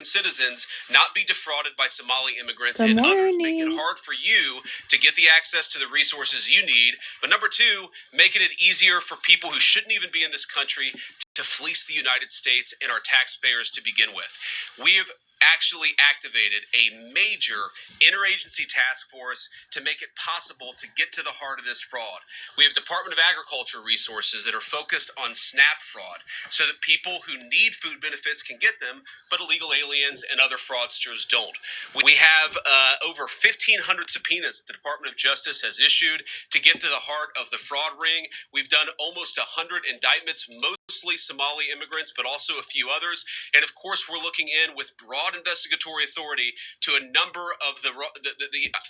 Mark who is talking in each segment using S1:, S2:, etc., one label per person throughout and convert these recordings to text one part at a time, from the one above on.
S1: citizens not be defrauded by Somali immigrants and others. Make it hard for you to get the access to the resources you need. But number two, making it easier for people who shouldn't even be in this country to fleece the United States and our taxpayers to begin with. We have actually activated a major interagency task force to make it possible to get to the heart of this fraud. We have Department of Agriculture resources that are focused on SNAP fraud so that people who need food benefits can get them, but illegal aliens and other fraudsters don't. We have over 1,500 subpoenas that the Department of Justice has issued to get to the heart of the fraud ring. We've done almost 100 indictments, mostly Somali immigrants, but also a few others. And of course, we're looking in with broad investigatory authority to a number of the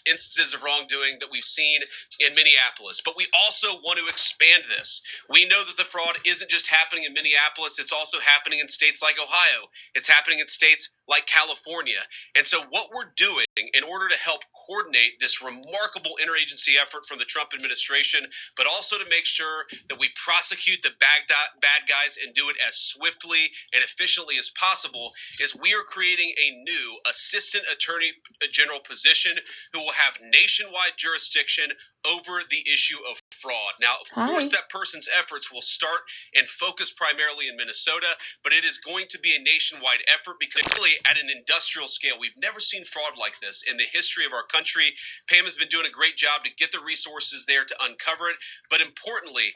S1: instances of wrongdoing that we've seen in Minneapolis. But we also want to expand this. We know that the fraud isn't just happening in Minneapolis, it's also happening in states like Ohio. It's happening in states like California. And so what we're doing in order to help coordinate this remarkable interagency effort from the Trump administration, but also to make sure that we prosecute the bad guys and do it as swiftly and efficiently as possible, is we are creating a new Assistant Attorney General position who will have nationwide jurisdiction over the issue of fraud. Now, of course, that person's efforts will start and focus primarily in Minnesota, but it is going to be a nationwide effort because really at an industrial scale, we've never seen fraud like this in the history of our country. Pam has been doing a great job to get the resources there to uncover it, but importantly,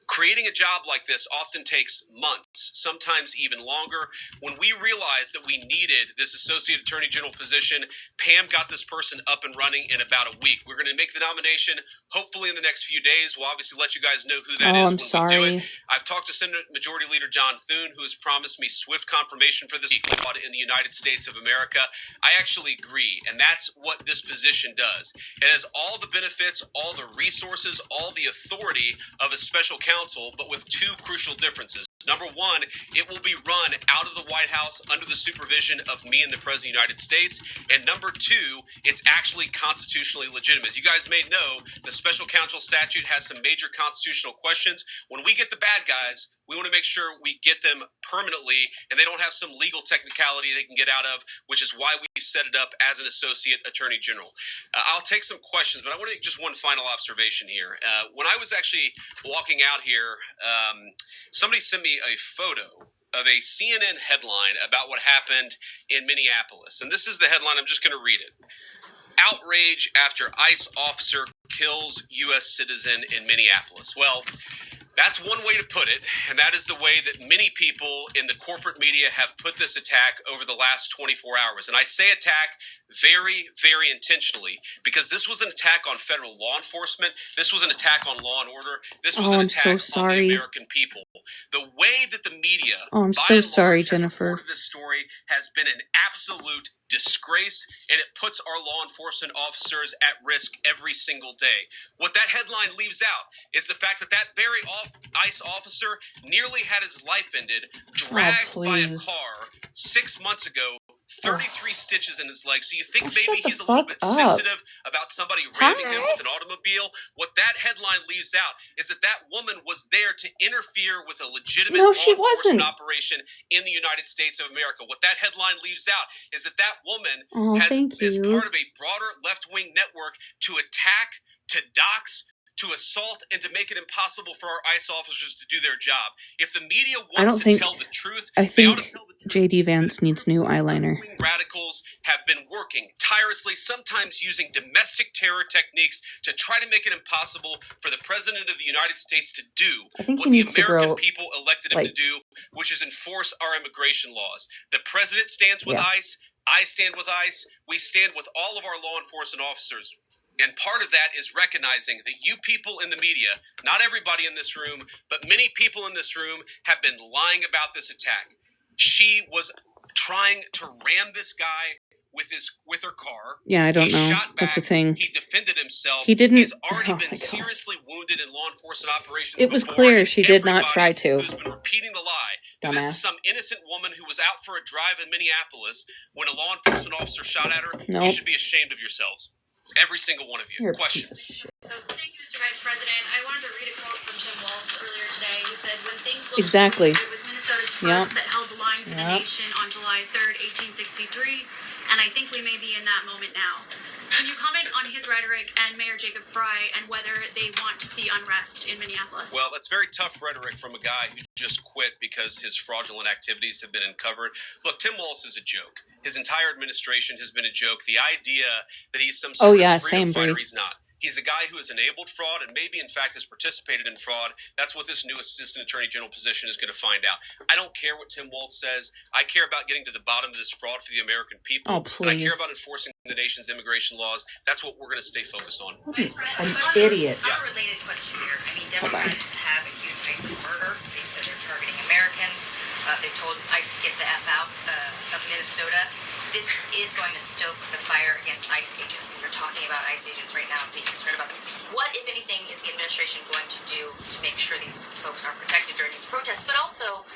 S1: creating a job like this often takes months, sometimes even longer. When we realized that we needed this Associate Attorney General position, Pam got this person up and running in about a week. We're going to make the nomination hopefully in the next few days. We'll obviously let you guys know who that is when we do it. I've talked to Senate Majority Leader John Thune, who has promised me swift confirmation for this audit in the United States of America. I actually agree, and that's what this position does. It has all the benefits, all the resources, all the authority of a special counsel, but with two crucial differences. Number one, it will be run out of the White House under the supervision of me and the President of the United States. And number two, it's actually constitutionally legitimate. As you guys may know, the special counsel statute has some major constitutional questions. When we get the bad guys, we want to make sure we get them permanently and they don't have some legal technicality they can get out of, which is why we set it up as an Associate Attorney General. I'll take some questions, but I want to make just one final observation here. When I was actually walking out here, somebody sent me a photo of a CNN headline about what happened in Minneapolis. And this is the headline. I'm just going to read it. Outrage after ICE officer kills U.S. citizen in Minneapolis. Well, that's one way to put it, and that is the way that many people in the corporate media have put this attack over the last 24 hours. And I say attack very, very intentionally because this was an attack on federal law enforcement. This was an attack on law and order. This was an attack on the American people. The way that the media,
S2: I'm so sorry, Jennifer,
S1: reported this story has been an absolute disgrace, and it puts our law enforcement officers at risk every single day. What that headline leaves out is the fact that that very ICE officer nearly had his life ended, dragged by a car 6 months ago, 33 stitches in his leg. So you think maybe he's a little bit sensitive about somebody ramming him with an automobile? What that headline leaves out is that that woman was there to interfere with a legitimate law enforcement operation in the United States of America. What that headline leaves out is that that woman is part of a broader left-wing network to attack, to dox, to assault, and to make it impossible for our ICE officers to do their job. If the media wants to tell the truth,
S2: I think J.D. Vance needs new eyeliner.
S1: Radicals have been working tirelessly, sometimes using domestic terror techniques to try to make it impossible for the President of the United States to do what the American people elected him to do, which is enforce our immigration laws. The President stands with ICE. I stand with ICE. We stand with all of our law enforcement officers. And part of that is recognizing that you people in the media, not everybody in this room, but many people in this room have been lying about this attack. She was trying to ram this guy with her car.
S2: Yeah, I don't know.
S1: Shot back.
S2: That's the thing.
S1: He defended himself.
S2: He didn't.
S1: He's already been seriously wounded in law enforcement operations.
S2: It was clear she did not try to.
S1: Who's been repeating the lie? This is some innocent woman who was out for a drive in Minneapolis when a law enforcement officer shot at her. You should be ashamed of yourselves. Every single one of you. Questions?
S3: Thank you, Mr. Vice President. I wanted to read a quote from Tim Walz earlier today. He said, when things look
S2: exactly.
S3: It was Minnesota's first that held the line for the nation on July 3rd, 1863, and I think we may be in that moment now. Can you comment on his rhetoric and Mayor Jacob Frey and whether they want to see unrest in Minneapolis?
S1: Well, that's very tough rhetoric from a guy who just quit because his fraudulent activities have been uncovered. Look, Tim Walz is a joke. His entire administration has been a joke. The idea that he's some sort of freedom fighter, he's not. He's a guy who has enabled fraud and maybe, in fact, has participated in fraud. That's what this new assistant attorney general position is going to find out. I don't care what Tim Walz says. I care about getting to the bottom of this fraud for the American people.
S2: Oh, please.
S1: And I care about enforcing the nation's immigration laws. That's what we're going to stay focused on.
S2: An idiot.
S4: A related question here. I mean, Democrats have accused ICE of murder. They've said they're targeting Americans. They've told ICE to get the F out of Minnesota. This is going to stoke the fire against ICE agents, and you're talking about ICE agents right now and being concerned about them. What, if anything, is the administration going to do to make sure these folks are protected during these protests? But also,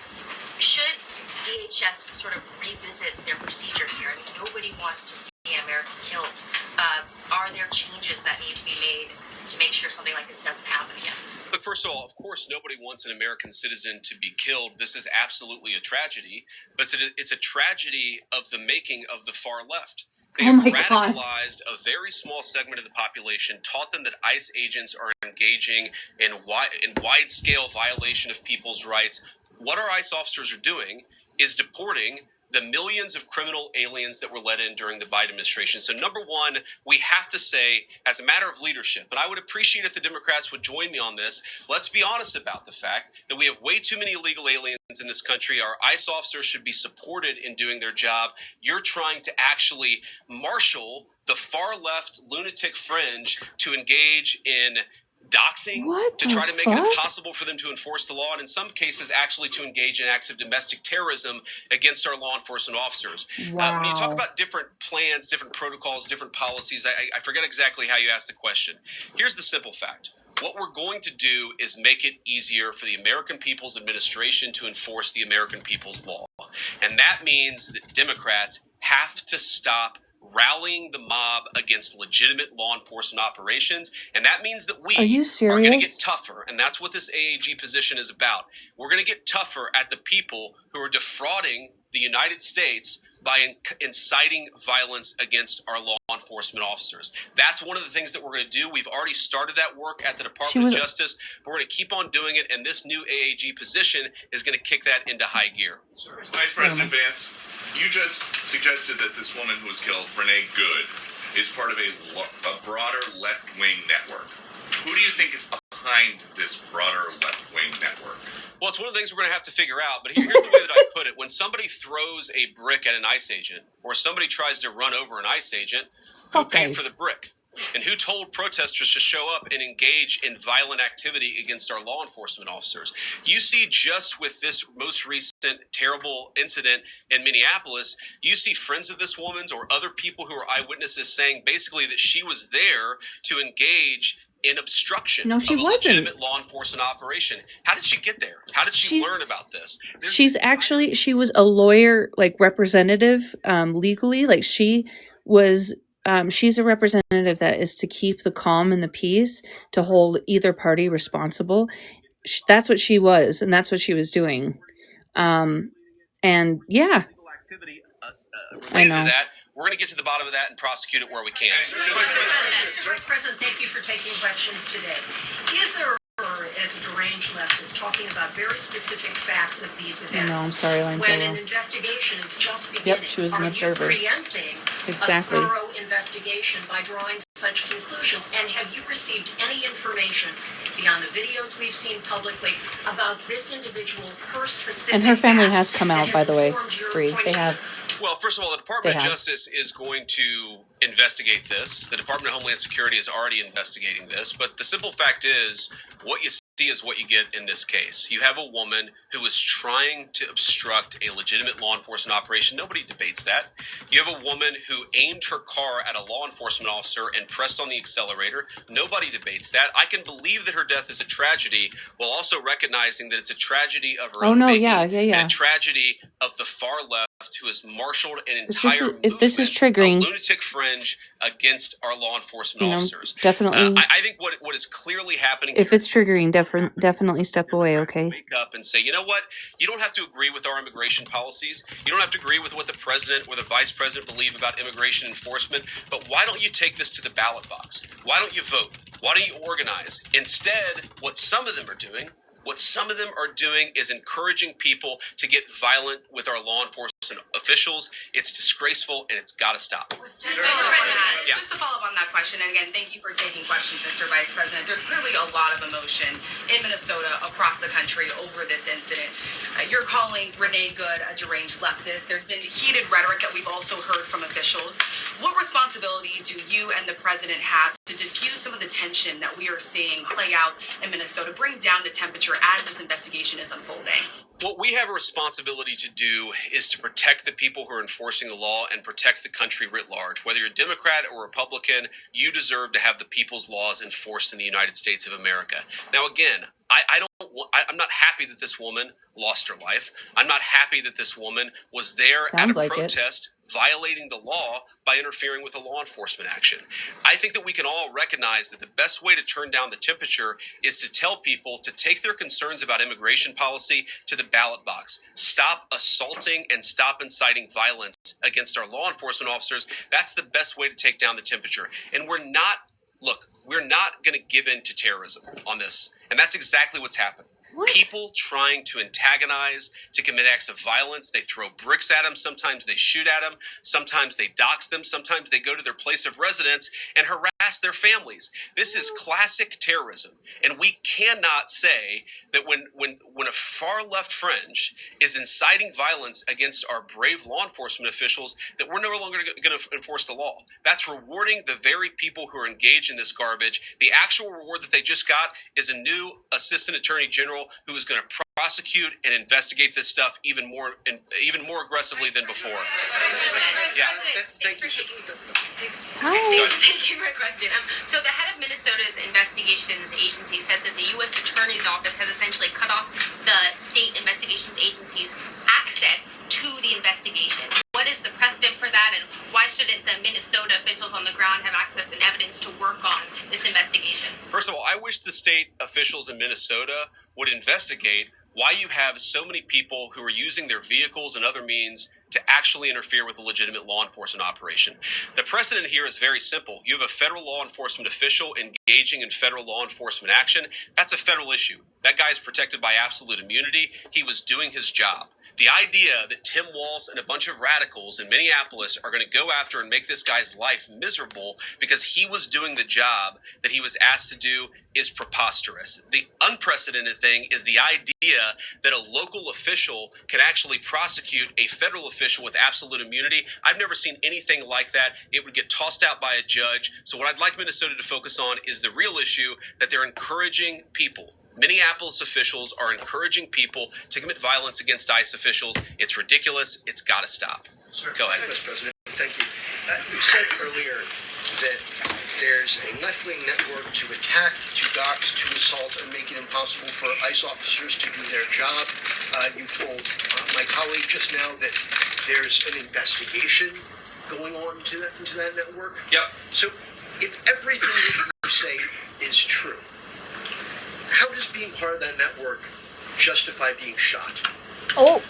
S4: should DHS sort of revisit their procedures here? I mean, nobody wants to see an American killed. Are there changes that need to be made to make sure something like this doesn't happen again?
S1: Look, first of all, of course, nobody wants an American citizen to be killed. This is absolutely a tragedy, but it's a tragedy of the making of the far left. They have radicalized a very small segment of the population, taught them that ICE agents are engaging in wide-scale violation of people's rights. What our ICE officers are doing is deporting the millions of criminal aliens that were let in during the Biden administration. So number one, we have to say, as a matter of leadership, and I would appreciate if the Democrats would join me on this, let's be honest about the fact that we have way too many illegal aliens in this country. Our ICE officers should be supported in doing their job. You're trying to actually marshal the far left lunatic fringe to engage in doxing, to try to make it impossible for them to enforce the law, and in some cases actually to engage in acts of domestic terrorism against our law enforcement officers. When you talk about different plans, different protocols, different policies, I forget exactly how you asked the question. Here's the simple fact. What we're going to do is make it easier for the American people's administration to enforce the American people's law. And that means that Democrats have to stop rallying the mob against legitimate law enforcement operations, and that means that we are going to get tougher, and that's what this AAG position is about. We're going to get tougher at the people who are defrauding the United States by inciting violence against our law enforcement officers. That's one of the things that we're going to do. We've already started that work at the Department of Justice, but we're going to keep on doing it, and this new AAG position is going to kick that into high gear.
S5: Vice President Vance, you just suggested that this woman who was killed, Renee Good, is part of a broader left-wing network. Who do you think is behind this broader left-wing network?
S1: Well, it's one of the things we're going to have to figure out, but here's the way that I put it. When somebody throws a brick at an ICE agent, or somebody tries to run over an ICE agent, who paid for the brick? And who told protesters to show up and engage in violent activity against our law enforcement officers? You see, just with this most recent terrible incident in Minneapolis, you see friends of this woman's or other people who are eyewitnesses saying basically that she was there to engage in obstruction of a legitimate law enforcement operation. How did she get there? How did she learn about this?
S2: She was a lawyer, like representative, legally. Like she was, she's a representative that is to keep the calm and the peace, to hold either party responsible. That's what she was, and that's what she was doing. And yeah.
S1: I know. We're going to get to the bottom of that and prosecute it where we can.
S6: Vice President, thank you for taking questions today. Is there as a deranged leftist talking about very specific facts of these events?
S2: No, I'm sorry,
S6: when an investigation is just beginning,
S2: she was an observer.
S6: Are you preempting a thorough investigation by drawing such conclusions? And have you received any information beyond the videos we've seen publicly about this individual, her specific
S2: and her family has come out, by the way, Bree. They have.
S1: Well, first of all, the Department of Justice is going to investigate this. The Department of Homeland Security is already investigating this. But the simple fact is, what you see is what you get in this case. You have a woman who is trying to obstruct a legitimate law enforcement operation. Nobody debates that. You have a woman who aimed her car at a law enforcement officer and pressed on the accelerator. Nobody debates that. I can believe that her death is a tragedy, while also recognizing that it's a tragedy of her own making, and a tragedy of the far left who has marshaled an entire movement of lunatic fringe against our law enforcement officers.
S2: Definitely.
S1: I think what is clearly happening
S2: if it's triggering, definitely definitely step away, okay?
S1: Wake up and say, you know what? You don't have to agree with our immigration policies. You don't have to agree with what the president or the vice president believe about immigration enforcement. But why don't you take this to the ballot box? Why don't you vote? Why don't you organize? Instead, what some of them are doing is encouraging people to get violent with our law enforcement officials. It's disgraceful and it's got to stop.
S7: Just to follow up on that question, and again, thank you for taking questions, Mr. Vice President. There's clearly a lot of emotion in Minnesota, across the country, over this incident. You're calling Renee Good a deranged leftist. There's been heated rhetoric that we've also heard from officials. What responsibility do you and the president have to diffuse some of the tension that we are seeing play out in Minnesota, bring down the temperature as this investigation is unfolding?
S1: What we have a responsibility to do is to protect the people who are enforcing the law and protect the country writ large. Whether you're a Democrat or Republican, you deserve to have the people's laws enforced in the United States of America. Now, again, I'm not happy that this woman lost her life. I'm not happy that this woman was there at a protest violating the law by interfering with a law enforcement action. I think that we can all recognize that the best way to turn down the temperature is to tell people to take their concerns about immigration policy to the ballot box. Stop assaulting and stop inciting violence against our law enforcement officers. That's the best way to take down the temperature. And we're not going to give in to terrorism on this. And that's exactly what's happening. People trying to antagonize, to commit acts of violence. They throw bricks at them. Sometimes they shoot at them. Sometimes they dox them. Sometimes they go to their place of residence and harass their families. This is classic terrorism. And we cannot say that when a far left fringe is inciting violence against our brave law enforcement officials, that we're no longer going to enforce the law. That's rewarding the very people who are engaged in this garbage. The actual reward that they just got is a new assistant attorney general who is going to prosecute and investigate this stuff even more aggressively than before. Yeah.
S8: Thanks for taking my question. So the head of Minnesota's investigations agency says that the U.S. Attorney's Office has essentially cut off the state investigations agency's access to the investigation. What is the precedent for that, and why shouldn't the Minnesota officials on the ground have access and evidence to work on this investigation?
S1: First of all, I wish the state officials in Minnesota would investigate why you have so many people who are using their vehicles and other means to actually interfere with a legitimate law enforcement operation. The precedent here is very simple. You have a federal law enforcement official engaging in federal law enforcement action. That's a federal issue. That guy is protected by absolute immunity. He was doing his job. The idea that Tim Walz and a bunch of radicals in Minneapolis are going to go after and make this guy's life miserable because he was doing the job that he was asked to do is preposterous. The unprecedented thing is the idea that a local official can actually prosecute a federal official with absolute immunity. I've never seen anything like that. It would get tossed out by a judge. So what I'd like Minnesota to focus on is the real issue that they're encouraging people. Minneapolis officials are encouraging people to commit violence against ICE officials. It's ridiculous. It's got to stop.
S9: Sir,
S1: go ahead.
S9: Mr. President, thank you. You said earlier that there's a left-wing network to attack, to dox, to assault, and make it impossible for ICE officers to do their job. You told my colleague just now that there's an investigation going on into that network.
S1: Yep.
S9: So if everything that you say is true, how does being part of that network justify being shot?
S2: Oh.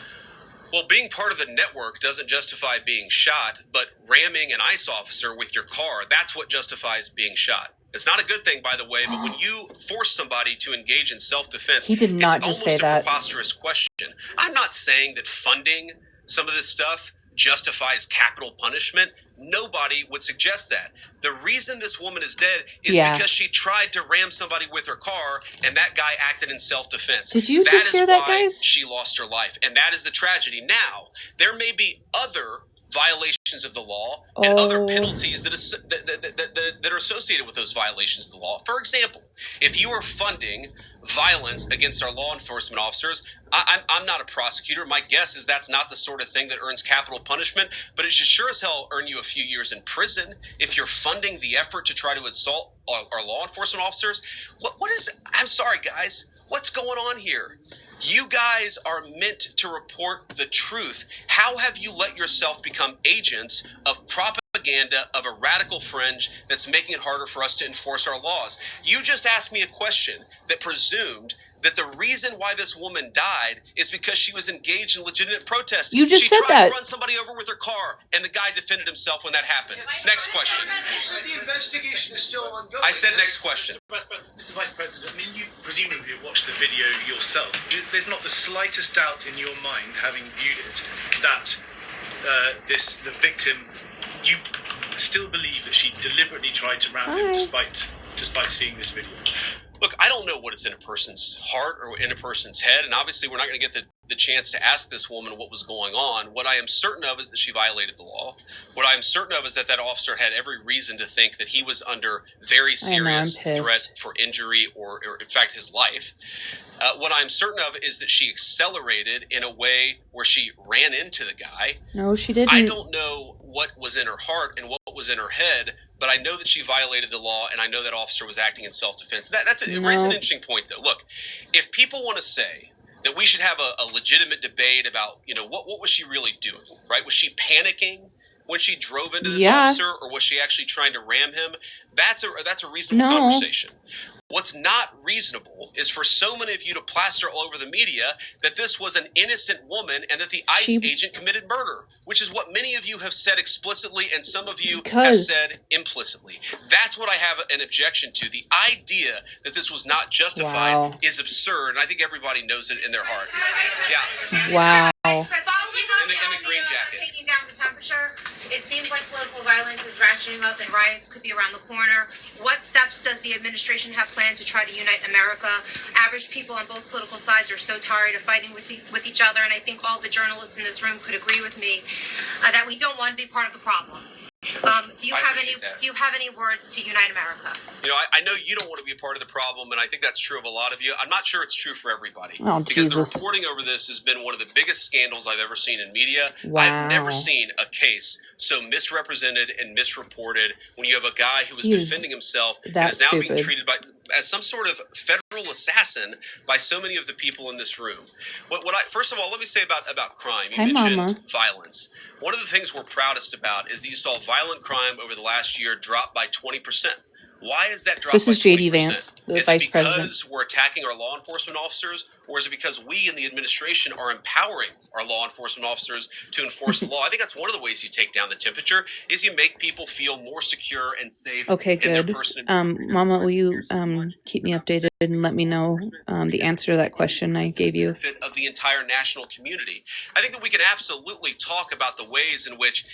S1: Well, being part of the network doesn't justify being shot, but ramming an ICE officer with your car, that's what justifies being shot. It's not a good thing, by the way, but when you force somebody to engage in self-defense,
S2: he did not
S1: it's
S2: just
S1: almost
S2: say that.
S1: A preposterous question. I'm not saying that funding some of this stuff justifies capital punishment. Nobody would suggest that. The reason this woman is dead is because she tried to ram somebody with her car, and that guy acted in self-defense.
S2: Did you just hear that, guys?
S1: That is why she lost her life, and that is the tragedy. Now, there may be other violations of the law and other penalties that are associated with those violations of the law. For example, if you are funding violence against our law enforcement officers, I'm not a prosecutor. My guess is that's not the sort of thing that earns capital punishment, but it should sure as hell earn you a few years in prison if you're funding the effort to try to assault our law enforcement officers. What is, I'm sorry, guys, what's going on here? You guys are meant to report the truth. How have you let yourself become agents of propaganda of a radical fringe that's making it harder for us to enforce our laws? You just asked me a question that presumed that the reason why this woman died is because she was engaged in legitimate protest.
S2: You just
S1: she
S2: said
S1: tried
S2: that.
S1: to run somebody over with her car, and the guy defended himself when that happened. Next question.
S9: The investigation is still ongoing.
S1: I said next question.
S10: Mr. Vice President, I mean, you presumably watched the video yourself. There's not the slightest doubt in your mind, having viewed it, that the victim, you still believe that she deliberately tried to ram him despite seeing this video.
S1: Look, I don't know what is in a person's heart or in a person's head, and obviously we're not going to get the chance to ask this woman what was going on. What I am certain of is that she violated the law. What I am certain of is that that officer had every reason to think that he was under very serious threat for injury or in fact, his life. What I'm certain of is that she accelerated in a way where she ran into the guy.
S2: No, she didn't.
S1: I don't know what was in her heart and what was in her head, but I know that she violated the law, and I know that officer was acting in self-defense. It raises an interesting point, though. Look, if people want to say that we should have a legitimate debate about, what was she really doing, right? Was she panicking when she drove into this officer, or was she actually trying to ram him? That's a reasonable conversation. What's not reasonable is for so many of you to plaster all over the media that this was an innocent woman and that the ICE agent committed murder, which is what many of you have said explicitly and some of you have said implicitly. That's what I have an objection to. The idea that this was not justified is absurd, and I think everybody knows it in their heart. Yeah.
S2: Wow.
S1: In the green jacket.
S8: Taking down the temperature, it seems like political violence is ratcheting up and riots could be around the corner. What steps does the administration have planned to try to unite America? Average people on both political sides are so tired of fighting with each other, and I think all the journalists in this room could agree with me that we don't want to be part of the problem. Do you have any words to unite America?
S1: I know you don't want to be a part of the problem, and I think that's true of a lot of you. I'm not sure it's true for everybody.
S2: Oh,
S1: because
S2: Jesus.
S1: the reporting over this has been one of the biggest scandals I've ever seen in media.
S2: Wow.
S1: I've never seen a case so misrepresented and misreported when you have a guy who was defending himself and is now being treated as some sort of federal assassin by so many of the people in this room. First of all, let me say about crime. You mentioned violence. One of the things we're proudest about is that you saw violent crime over the last year drop by 20%. Why is that drop by 20%? This is J.D. Vance, the Vice President. Is it because we're attacking our law enforcement officers, or is it because we in the administration are empowering our law enforcement officers to enforce the law? I think that's one of the ways you take down the temperature, is you make people feel more secure and safe.
S2: Okay, good. Mama, will you keep me updated and let me know the answer to that question I gave you?
S1: Of the entire national community. I think that we can absolutely talk about the ways in which,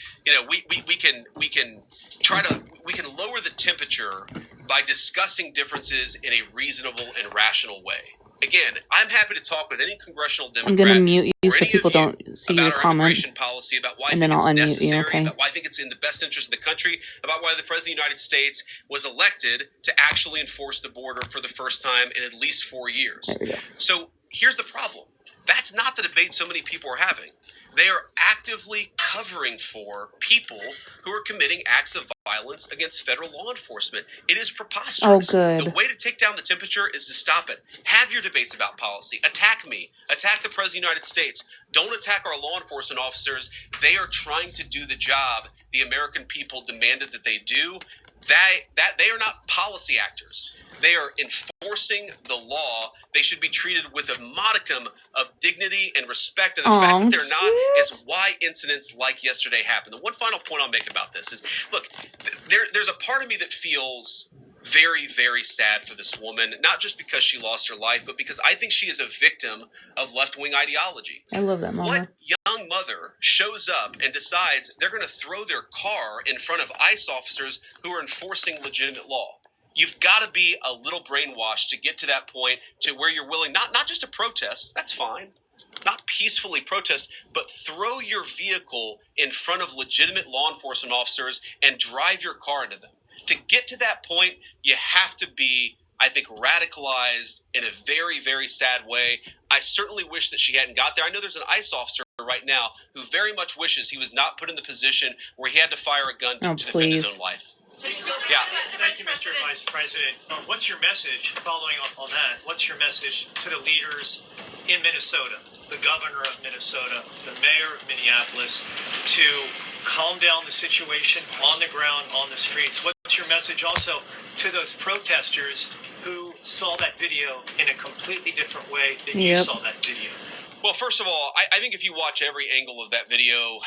S1: we can lower the temperature by discussing differences in a reasonable and rational way. Again, I'm happy to talk with any congressional Democrat.
S2: I'm going to mute you so people don't see your comment.
S1: Policy, about why
S2: and then I'll unmute you, okay?
S1: About why I think it's in the best interest of the country, about why the President of the United States was elected to actually enforce the border for the first time in at least 4 years.
S2: There we go.
S1: So here's the problem. That's not the debate so many people are having. They are actively covering for people who are committing acts of violence against federal law enforcement. It is preposterous.
S2: Oh, good.
S1: The way to take down the temperature is to stop it. Have your debates about policy. Attack me. Attack the President of the United States. Don't attack our law enforcement officers. They are trying to do the job the American people demanded that they do. They are not policy actors. They are enforcing the law. They should be treated with a modicum of dignity and respect. And the fact that they're not is why incidents like yesterday happened. The one final point I'll make about this is, look, there's a part of me that feels very, very sad for this woman, not just because she lost her life, but because I think she is a victim of left-wing ideology.
S2: I love that, Mama.
S1: What young mother shows up and decides they're going to throw their car in front of ICE officers who are enforcing legitimate law? You've got to be a little brainwashed to get to that point to where you're willing not just to protest, that's fine, not peacefully protest, but throw your vehicle in front of legitimate law enforcement officers and drive your car into them. To get to that point, you have to be, I think, radicalized in a very, very sad way. I certainly wish that she hadn't got there. I know there's an ICE officer right now who very much wishes he was not put in the position where he had to fire a gun to defend his own life.
S10: Yeah. Thank you, Mr. Vice President. What's your message, following up on that, what's your message to the leaders
S11: in Minnesota, the governor of Minnesota, the mayor of Minneapolis, to calm down the situation on the ground, on the streets? What's your message also to those protesters who saw that video in a completely different way than you saw that video?
S1: Well, first of all, I think if you watch every angle of that video,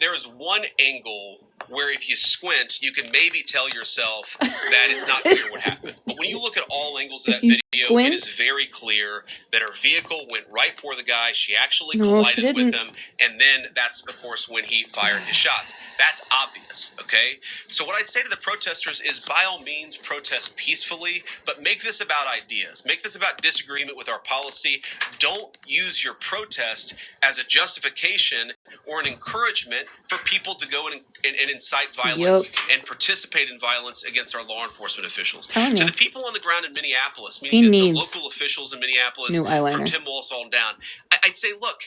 S1: there is one angle where if you squint, you can maybe tell yourself that it's not clear what happened. But when you look at all angles of that video, it is very clear that her vehicle went right for the guy. She actually collided with him. And then that's, of course, when he fired his shots. That's obvious, okay? So what I'd say to the protesters is, by all means, protest peacefully, but make this about ideas. Make this about disagreement with our policy. Don't use your protest as a justification or an encouragement for people to go and incite violence and participate in violence against our law enforcement officials. To the people on the ground in Minneapolis, meaning the local officials in Minneapolis, from Tim Walz on down, I'd say, look,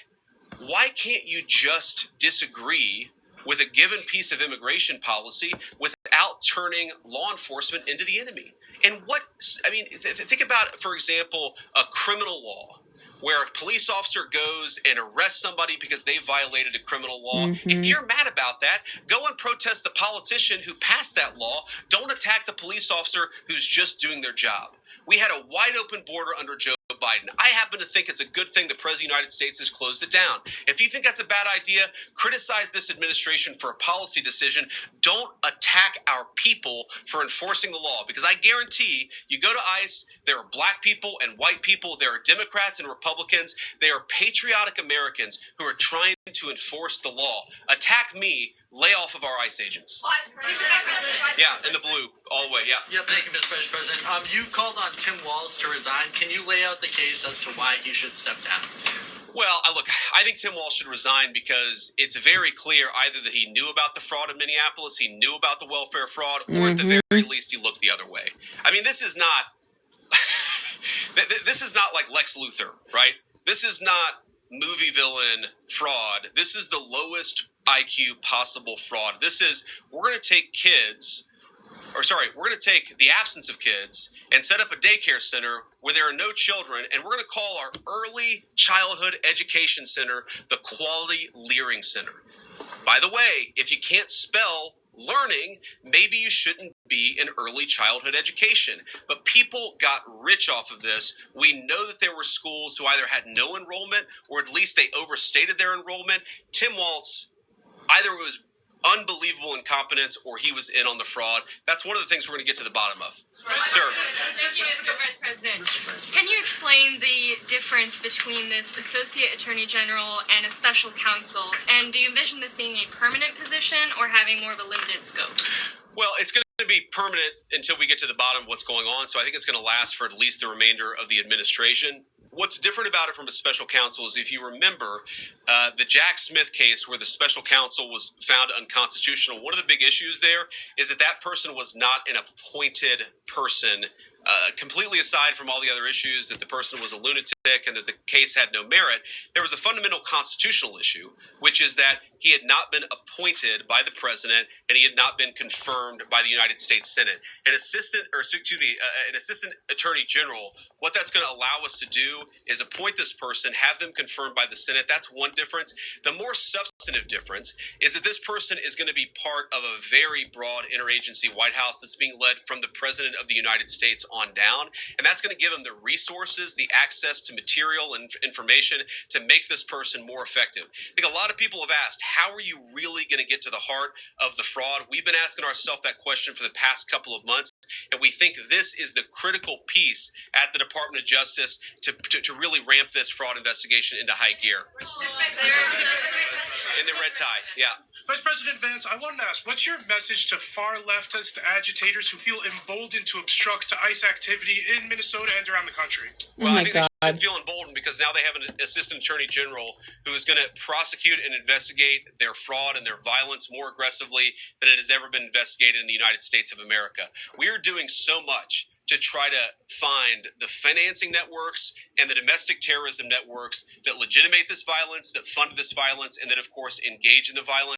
S1: why can't you just disagree with a given piece of immigration policy without turning law enforcement into the enemy? And think about, for example, a criminal law where a police officer goes and arrests somebody because they violated a criminal law. If you're mad about that, go and protest the politician who passed that law. Don't attack the police officer who's just doing their job. We had a wide open border under Joe Biden. I happen to think it's a good thing the President of the United States has closed it down. If you think that's a bad idea, criticize this administration for a policy decision. Don't attack our people for enforcing the law, because I guarantee you go to ICE, there are black people and white people, there are Democrats and Republicans, they are patriotic Americans who are trying to enforce the law. Attack me, lay off of our ICE agents. Yeah, in the blue, all the way, yeah.
S12: Yeah, thank you, Mr. Vice President. You called on Tim Walz to resign. Can you lay out the case as to why he should step down?
S1: Well, look, I think Tim Walz should resign because it's very clear either that he knew about the fraud in Minneapolis, he knew about the welfare fraud, or at the very least he looked the other way. I mean, this is not this is not like Lex Luthor, right? This is not movie villain fraud. This is the lowest IQ possible fraud. This is, we're going to take the absence of kids and set up a daycare center where there are no children, and we're going to call our early childhood education center the Quality Leering Center. By the way, if you can't spell learning, maybe you shouldn't be in early childhood education. But people got rich off of this. We know that there were schools who either had no enrollment or at least they overstated their enrollment. Tim Walz, either it was unbelievable incompetence or he was in on the fraud. That's one of the things we're going to get to the bottom of. Sir.
S3: Thank you, Mr. Vice President. Can you explain the difference between this Associate Attorney General and a special counsel? And do you envision this being a permanent position or having more of a limited scope?
S1: Well, it's going to be permanent until we get to the bottom of what's going on. So I think it's going to last for at least the remainder of the administration. What's different about it from a special counsel is, if you remember, the Jack Smith case where the special counsel was found unconstitutional, one of the big issues there is that person was not an appointed person, completely aside from all the other issues that the person was a lunatic and that the case had no merit. There was a fundamental constitutional issue, which is that he had not been appointed by the president and he had not been confirmed by the United States Senate. An assistant attorney general, what that's going to allow us to do is appoint this person, have them confirmed by the Senate. That's one difference. The more substantive difference is that this person is going to be part of a very broad interagency White House that's being led from the President of the United States on down. And that's going to give him the resources, the access to material and information to make this person more effective. I think a lot of people have asked, how are you really going to get to the heart of the fraud? We've been asking ourselves that question for the past couple of months, and we think this is the critical piece at the Department of Justice to really ramp this fraud investigation into high gear. In the red tie, yeah.
S13: Vice President Vance, I wanted to ask, what's your message to far leftist agitators who feel emboldened to obstruct ICE activity in Minnesota and around the country?
S1: Well, I think they should feel emboldened because now they have an assistant attorney general who is going to prosecute and investigate their fraud and their violence more aggressively than it has ever been investigated in the United States of America. We are doing so much to try to find the financing networks and the domestic terrorism networks that legitimate this violence, that fund this violence, and that, of course, engage in the violence.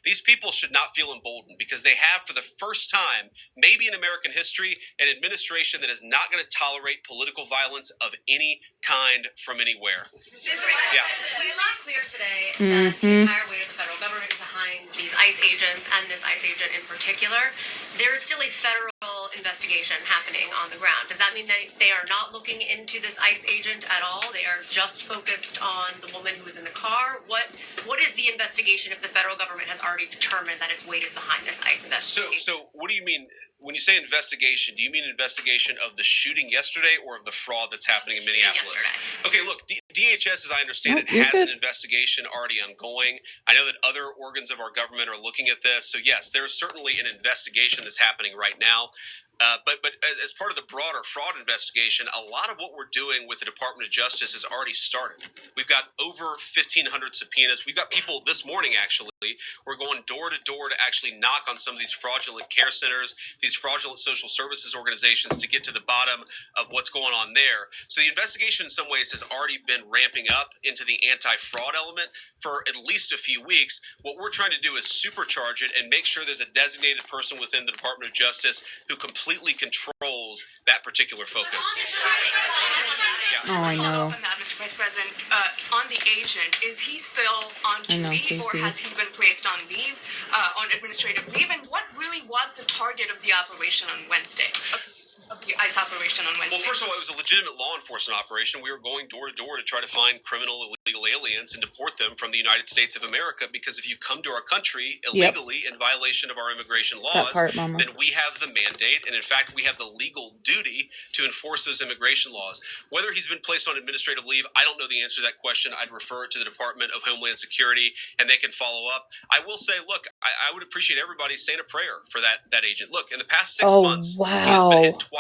S1: These people should not feel emboldened because they have, for the first time, maybe in American history, an administration that is not going to tolerate political violence of any kind from anywhere.
S3: Yeah. We loud clear today that the entire weight of the federal government is behind these ICE agents and this ICE agent in particular. There is still a federal investigation happening on the ground. Does that mean that they are not looking into this ICE agent at all? They are just focused on the woman who was in the car? What is the investigation if the federal government has already determined that its weight is behind this ICE investigation?
S1: So what do you mean? When you say investigation, do you mean investigation of the shooting yesterday or of the fraud that's happening in Minneapolis?
S3: Yesterday.
S1: Okay, look, DHS, as I understand it, has an investigation already ongoing. I know that other organs of our government are looking at this. So, yes, there's certainly an investigation that's happening right now. But as part of the broader fraud investigation, a lot of what we're doing with the Department of Justice has already started. We've got over 1,500 subpoenas. We've got people this morning, actually. We're going door to door to actually knock on some of these fraudulent care centers, these fraudulent social services organizations to get to the bottom of what's going on there. So the investigation in some ways has already been ramping up into the anti-fraud element for at least a few weeks. What we're trying to do is supercharge it and make sure there's a designated person within the Department of Justice who completely controls that particular focus.
S2: Oh, I know.
S7: On that, Mr. Vice President, on the agent, is he still on duty or has he been placed on leave, on administrative leave? And what really was the target of the operation on Wednesday? Of the ICE operation on Wednesday?
S1: Well, first of all, it was a legitimate law enforcement operation. We were going door to door to try to find criminal illegal aliens and deport them from the United States of America, because if you come to our country illegally in violation of our immigration laws, then we have the mandate, and in fact, we have the legal duty to enforce those immigration laws. Whether he's been placed on administrative leave, I don't know the answer to that question. I'd refer it to the Department of Homeland Security, and they can follow up. I will say, look, I would appreciate everybody saying a prayer for that agent. Look, in the past 6 months, he has been hit twice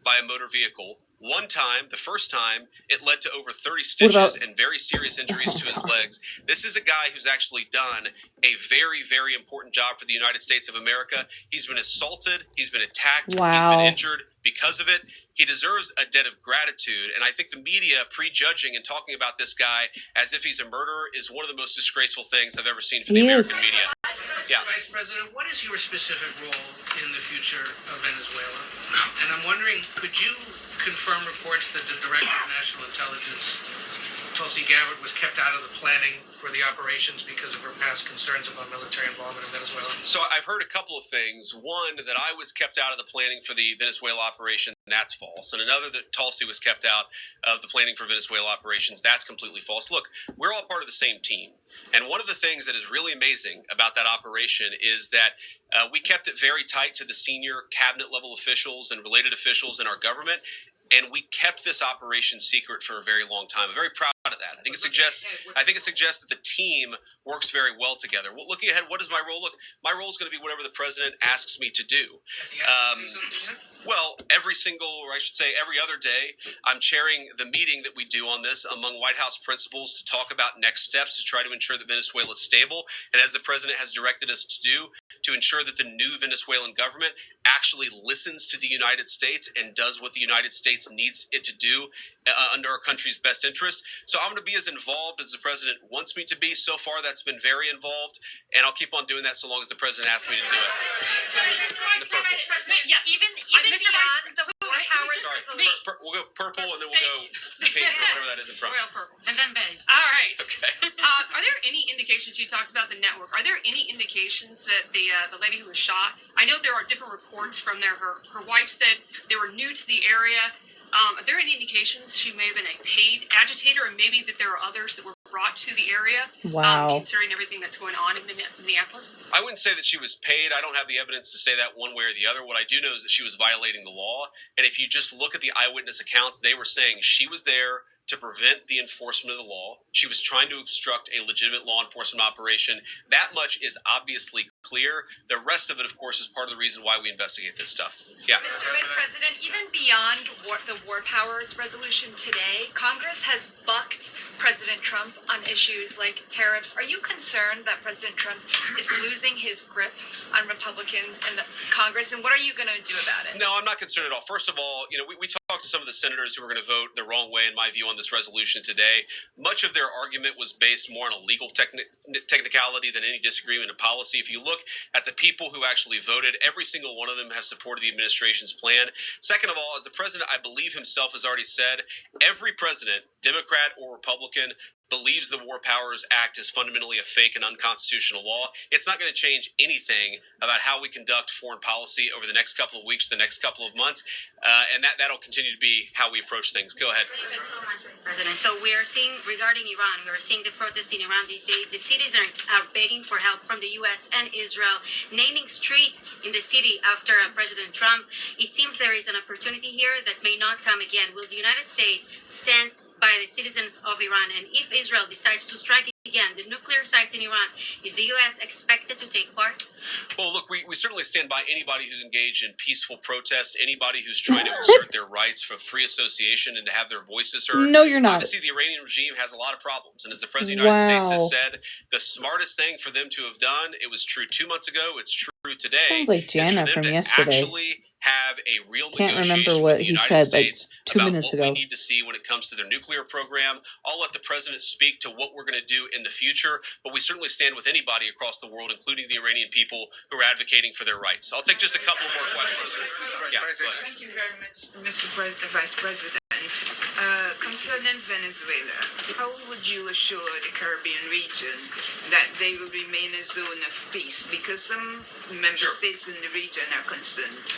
S1: by a motor vehicle. One time, the first time, it led to over 30 stitches and very serious injuries to his legs. This is a guy who's actually done a very, very important job for the United States of America. He's been assaulted. He's been attacked. He's been injured because of it. He deserves a debt of gratitude. And I think the media prejudging and talking about this guy as if he's a murderer is one of the most disgraceful things I've ever seen from the American media.
S14: Yeah. Vice President, what is your specific role in the future of Venezuela? And I'm wondering, could you confirm reports that the Director of National Intelligence, Tulsi Gabbard, was kept out of the planning for the operations because of her past concerns about military involvement in Venezuela?
S1: So I've heard a couple of things. One, that I was kept out of the planning for the Venezuela operation. That's false. And another, that Tulsi was kept out of the planning for Venezuela operations. That's completely false. Look, we're all part of the same team. And one of the things that is really amazing about that operation is that we kept it very tight to the senior cabinet level officials and related officials in our government. And we kept this operation secret for a very long time. I'm very proud of that. I think it suggests that the team works very well together. Well, looking ahead, what is my role? Look, my role is going to be whatever the president asks me to do. Well, every other day, I'm chairing the meeting that we do on this among White House principals to talk about next steps to try to ensure that Venezuela is stable. And as the president has directed us to do, to ensure that the new Venezuelan government actually listens to the United States and does what the United States needs it to do under our country's best interest. So I'm going to be as involved as the president wants me to be. So far, that's been very involved, and I'll keep on doing that so long as the president asks me to do it.
S3: Yes. Even beyond the powers.
S1: We'll go purple, and then we'll go pink, or whatever that is in front.
S3: Royal purple. And then beige. All right.
S1: Okay.
S3: Are there any indications, you talked about the network, are there any indications that the lady who was shot, I know there are different reports from there. Her wife said they were new to the area. Are there any indications she may have been a paid agitator, and maybe that there are others that were brought to the area? Considering everything that's going on in Minneapolis?
S1: I wouldn't say that she was paid. I don't have the evidence to say that one way or the other. What I do know is that she was violating the law. And if you just look at the eyewitness accounts, they were saying she was there to prevent the enforcement of the law. She was trying to obstruct a legitimate law enforcement operation. That much is obviously clear. The rest of it, of course, is part of the reason why we investigate this stuff. Yeah.
S7: Mr. Vice President, even beyond the war powers resolution today, Congress has bucked President Trump on issues like tariffs. Are you concerned that President Trump is losing his grip on Republicans in the Congress, and what are you going to do about it?
S1: No, I'm not concerned at all. First of all, we talked to some of the senators who were going to vote the wrong way, in my view, on this resolution today. Much of their argument was based more on a legal technicality than any disagreement in policy. If you look at the people who actually voted, every single one of them have supported the administration's plan. Second of all, as the president, I believe himself, has already said, every president, Democrat or Republican, believes the War Powers Act is fundamentally a fake and unconstitutional law. It's not going to change anything about how we conduct foreign policy over the next couple of weeks, the next couple of months, and that'll continue to be how we approach things. Go ahead.
S3: Thank you so much, Mr. President. So we are seeing, regarding Iran, we are seeing the protests in Iran these days. The cities are begging for help from the U.S. and Israel, naming streets in the city after President Trump. It seems there is an opportunity here that may not come again. Will the United States stand by the citizens of Iran? And if Israel decides to strike again the nuclear sites in Iran, is the U.S. expected to take part?
S1: Well, look, we certainly stand by anybody who's engaged in peaceful protest, anybody who's trying to assert their rights for free association and to have their voices heard.
S2: No, you're not.
S1: Obviously, the Iranian regime has a lot of problems. And as the President of the United States has said, the smartest thing for them to have done, it was true 2 months ago, it's true today,
S2: Sounds like Jana from yesterday.
S1: actually have a real
S2: Can't
S1: negotiation
S2: remember
S1: with
S2: what
S1: the
S2: he
S1: United
S2: said
S1: States
S2: like 2
S1: about
S2: minutes
S1: what
S2: ago.
S1: we need to see when it comes to their nuclear program. I'll let the president speak to what we're going to do in the future, but we certainly stand with anybody across the world, including the Iranian people who are advocating for their rights. I'll take just a couple more questions. Yeah, go ahead.
S15: Thank you very much, Mr. Vice President. Concerning Venezuela, how would you assure the Caribbean region that they will remain a zone of peace? Because some member states in the region are concerned.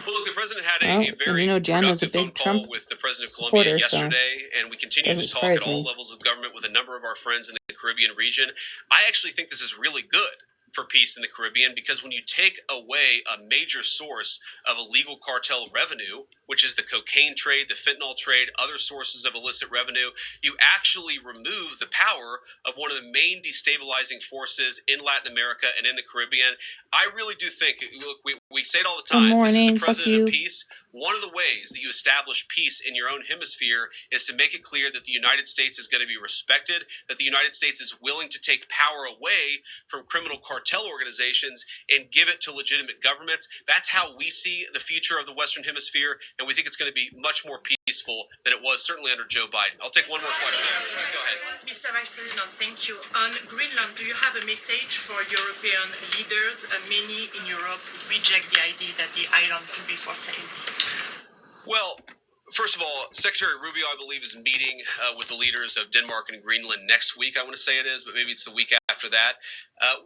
S1: Well, look, the president had a very
S2: Jana's a
S1: productive phone
S2: big
S1: call
S2: Trump
S1: with the president of Colombia
S2: supporter,
S1: yesterday, and we continue to
S2: doesn't
S1: talk at
S2: surprise
S1: all
S2: me.
S1: levels of government with a number of our friends in the Caribbean region. I actually think this is really good for peace in the Caribbean, because when you take away a major source of illegal cartel revenue, which is the cocaine trade, the fentanyl trade, other sources of illicit revenue, you actually remove the power of one of the main destabilizing forces in Latin America and in the Caribbean. I really do think, look, we say it all the time, this is the
S2: morning, fuck
S1: president
S2: you.
S1: of peace. One of the ways that you establish peace in your own hemisphere is to make it clear that the United States is going to be respected, that the United States is willing to take power away from criminal cartel organizations and give it to legitimate governments. That's how we see the future of the Western Hemisphere, and we think it's going to be much more peaceful than it was certainly under Joe Biden. I'll take one more question. Go ahead.
S16: Mr. Vice President, thank you. On Greenland, do you have a message for European leaders? Many in Europe reject the idea that the island could be for sale.
S1: Well, first of all, Secretary Rubio, I believe, is meeting with the leaders of Denmark and Greenland next week. I want to say it is, but maybe it's the week after that.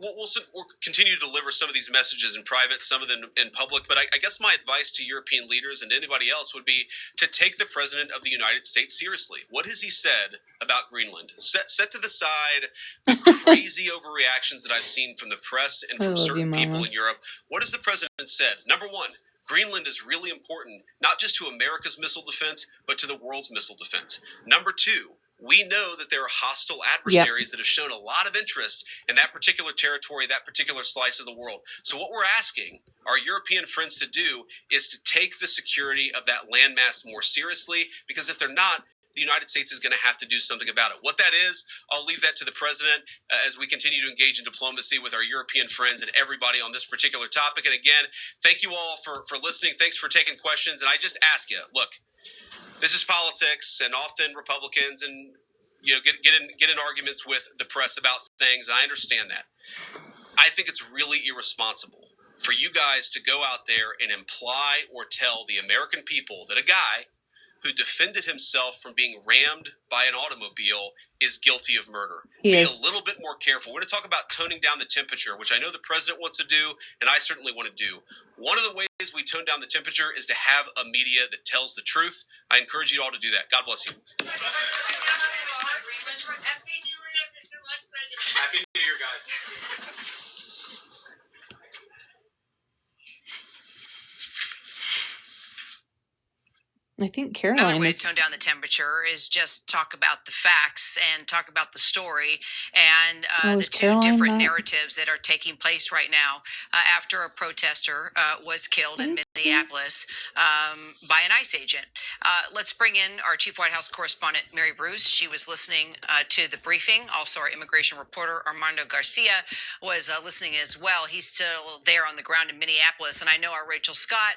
S1: We'll continue to deliver some of these messages in private, some of them in public. But I guess my advice to European leaders and anybody else would be to take the President of the United States seriously. What has he said about Greenland? Set to the side the crazy overreactions that I've seen from the press and from certain people in Europe. What has the President said? Number one, Greenland is really important, not just to America's missile defense, but to the world's missile defense. Number two, we know that there are hostile adversaries that have shown a lot of interest in that particular territory, that particular slice of the world. So what we're asking our European friends to do is to take the security of that landmass more seriously, because if they're not, the United States is going to have to do something about it. What that is, I'll leave that to the president as we continue to engage in diplomacy with our European friends and everybody on this particular topic. And again, thank you all for listening. Thanks for taking questions. And I just ask you, look, this is politics, and often Republicans and get in arguments with the press about things. And I understand that. I think it's really irresponsible for you guys to go out there and imply or tell the American people that a guy who defended himself from being rammed by an automobile is guilty of murder. Be a little bit more careful. We're going to talk about toning down the temperature, which I know the president wants to do, and I certainly want to do. One of the ways we tone down the temperature is to have a media that tells the truth. I encourage you all to do that. God bless you. Happy New Year, guys.
S2: I think
S4: Another
S2: Caroline
S4: way
S2: is.
S4: to tone down the temperature is just talk about the facts and talk about the story and the two
S2: Caroline
S4: different
S2: not?
S4: narratives that are taking place right now after a protester was killed in Minneapolis by an ICE agent. Let's bring in our chief White House correspondent, Mary Bruce. She was listening to the briefing. Also, our immigration reporter, Armando Garcia, was listening as well. He's still there on the ground in Minneapolis. And I know our Rachel Scott,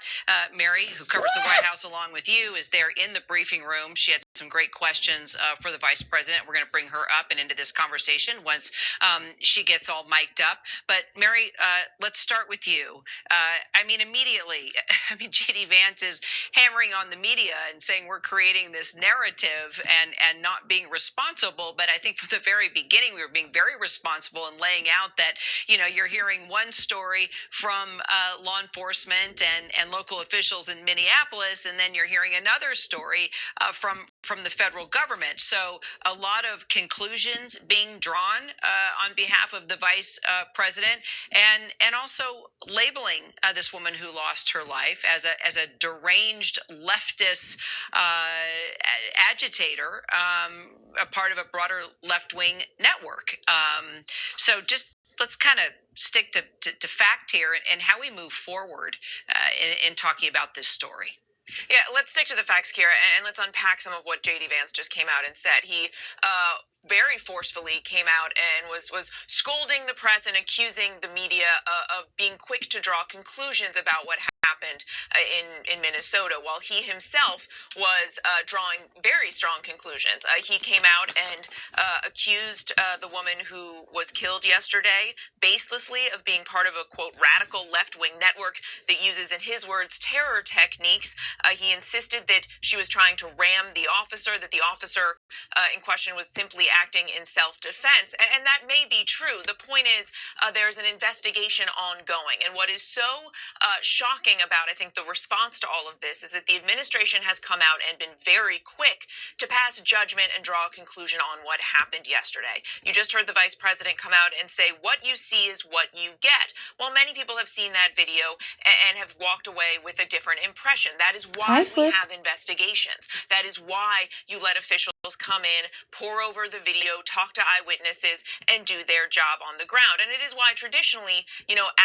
S4: Mary, who covers the White House along with you, is there in the briefing room. She had some great questions for the vice president. We're going to bring her up and into this conversation once she gets all mic'd up. But Mary, let's start with you. Immediately, J.D. Vance is hammering on the media and saying we're creating this narrative and not being responsible. But I think from the very beginning, we were being very responsible in laying out that, you're hearing one story from law enforcement and local officials in Minneapolis, and then you're hearing another story from the federal government. So a lot of conclusions being drawn on behalf of the vice president, and also labeling this woman who lost her life as a deranged leftist agitator, a part of a broader left-wing network. So just let's kind of stick to fact here and how we move forward in talking about this story.
S17: Yeah, let's stick to the facts, Kira, and let's unpack some of what J.D. Vance just came out and said. He very forcefully came out and was scolding the press and accusing the media of being quick to draw conclusions about what happened in Minnesota, while he himself was drawing very strong conclusions. He came out and accused the woman who was killed yesterday baselessly of being part of a, quote, radical left-wing network that uses, in his words, terror techniques. He insisted that she was trying to ram the officer, that the officer in question was simply acting in self-defense. And that may be true. The point is there's an investigation ongoing. And what is so shocking about, I think, the response to all of this is that the administration has come out and been very quick to pass judgment and draw a conclusion on what happened yesterday. You just heard the vice president come out and say, what you see is what you get. Well, many people have seen that video and have walked away with a different impression. That is why we have investigations. That is why you let officials come in, pour over the video, talk to eyewitnesses, and do their job on the ground. And it is why traditionally,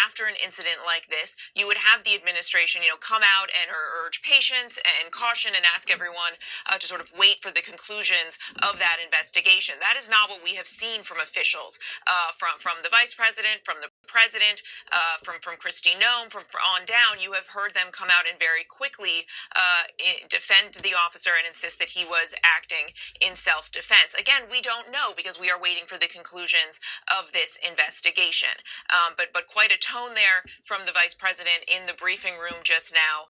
S17: after an incident like this, you would have the administration, come out and urge patience and caution and ask everyone to sort of wait for the conclusions of that investigation. That is not what we have seen from officials, from the vice president, from the president, from Kristi Noem, from on down. You have heard them come out and very quickly defend the officer and insist that he was acting in self-defense. Again, we don't know because we are waiting for the conclusions of this investigation. But quite a tone there from the vice president in the briefing room just now,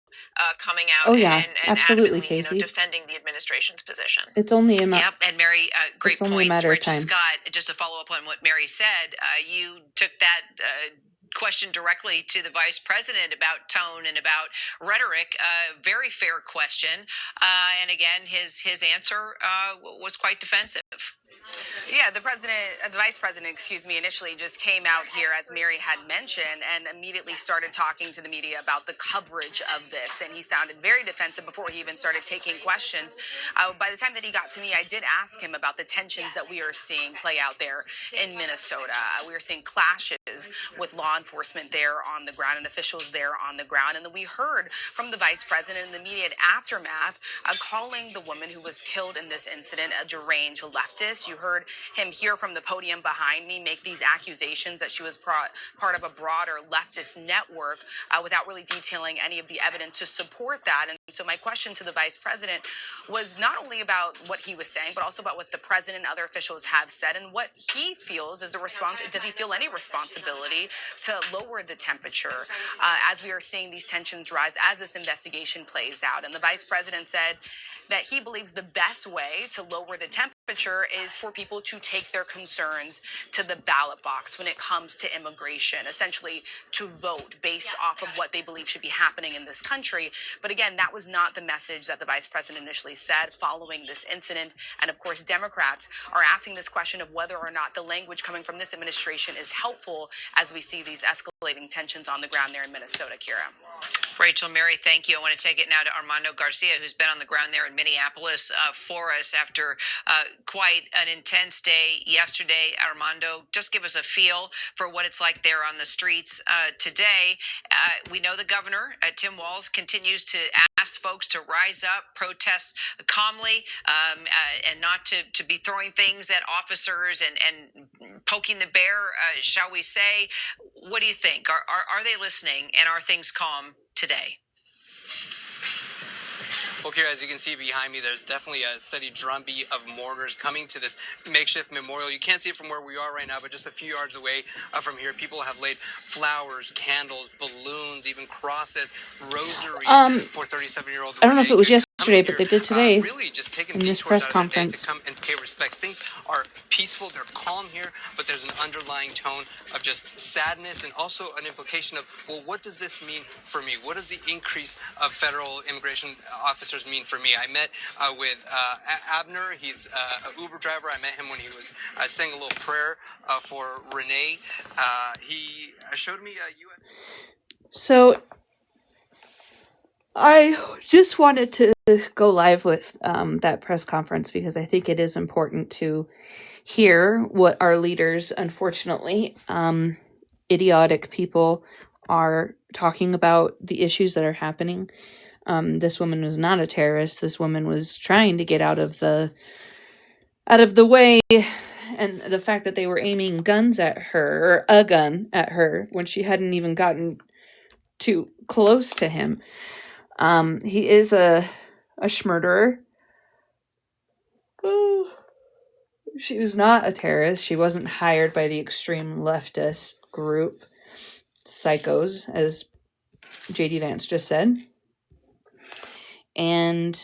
S17: coming out and
S2: absolutely,
S17: adamantly,
S2: Casey.
S17: defending the administration's position.
S2: It's only a
S4: Yep, and Mary, great points.
S2: Rachel
S4: Scott, just to follow up on what Mary said, you took that question directly to the vice president about tone and about rhetoric. Very fair question, and again, his answer was quite defensive.
S7: Yeah, the vice president, initially just came out here, as Mary had mentioned, and immediately started talking to the media about the coverage of this. And he sounded very defensive before he even started taking questions. By the time that he got to me, I did ask him about the tensions that we are seeing play out there in Minnesota. We are seeing clashes with law enforcement there on the ground and officials there on the ground. And then we heard from the vice president in the immediate aftermath calling the woman who was killed in this incident a deranged leftist. You heard him here from the podium behind me make these accusations that she was part of a broader leftist network without really detailing any of the evidence to support that. And so my question to the vice president was not only about what he was saying, but also about what the president and other officials have said and what he feels is a response. Does he feel any responsibility to lower the temperature as we are seeing these tensions rise as this investigation plays out? And the vice president said that he believes the best way to lower the temperature
S17: is for people to take their concerns to the ballot box when it comes to immigration, essentially to vote based off of what they believe should be happening in this country. But again, that was not the message that the vice president initially said following this incident. And of course, Democrats are asking this question of whether or not the language coming from this administration is helpful as we see these escalating tensions on the ground there in Minnesota, Kira. Rachel, Mary, thank you. I want to take it now to Armando Garcia, who's been on the ground there in Minneapolis for us after quite an intense day yesterday. Armando, just give us a feel for what it's like there on the streets today. We know the governor, Tim Walz, continues to ask folks to rise up, protest calmly, and not to be throwing things at officers and poking the bear, shall we say. What do you think? Are they listening, and are things calm today?
S18: Well, Kira, as you can see behind me, there's definitely a steady drumbeat of mourners coming to this makeshift memorial. You can't see it from where we are right now, but just a few yards away from here, people have laid flowers, candles, balloons, even crosses, rosaries for 37-year-old.
S2: I don't know if it was yesterday, but they did today
S18: really just taking
S2: in this press conference.
S18: to come and pay respects. Things are peaceful, they're calm here, but there's an underlying tone of just sadness and also an implication of, well, what does this mean for me? What does the increase of federal immigration officers mean for me? I met with Abner. He's an Uber driver. I met him when he was saying a little prayer for Renee. He showed me U.S.
S2: So I just wanted to go live with that press conference because I think it is important to hear what our leaders, unfortunately, idiotic people, are talking about the issues that are happening. This woman was not a terrorist. This woman was trying to get out of the way, and the fact that they were aiming guns at her, or a gun at her, when she hadn't even gotten too close to him. He is a schmurderer. Oh. She was not a terrorist. She wasn't hired by the extreme leftist group psychos, as JD Vance just said. And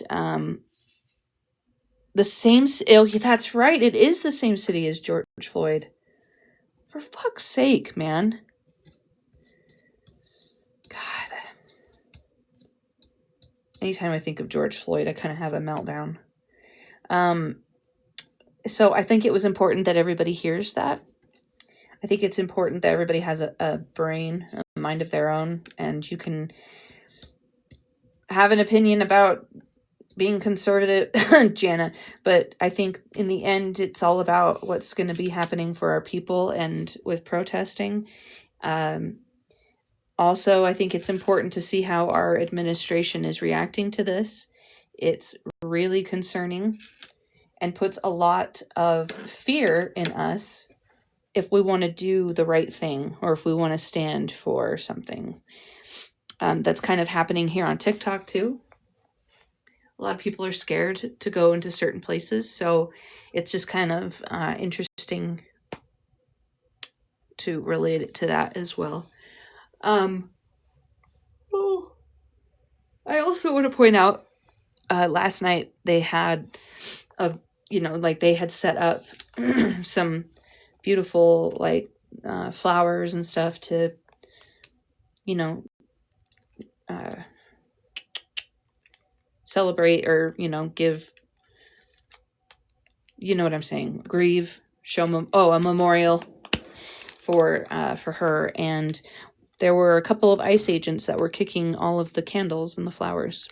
S2: the same... Oh, that's right. It is the same city as George Floyd. For fuck's sake, man. God. Anytime I think of George Floyd, I kind of have a meltdown. So I think it was important that everybody hears that. I think it's important that everybody has a brain, a mind of their own, and you can have an opinion about being conservative, Jana, but I think in the end, it's all about what's going to be happening for our people and with protesting. Also, I think it's important to see how our administration is reacting to this. It's really concerning and puts a lot of fear in us if we want to do the right thing or if we want to stand for something. That's kind of happening here on TikTok too. A lot of people are scared to go into certain places, so it's just kind of interesting to relate it to that as well. I also want to point out, last night they had they had set up some beautiful flowers and stuff to celebrate or give, you know what I'm saying, grieve, show a memorial for her. And there were a couple of ICE agents that were kicking all of the candles and the flowers.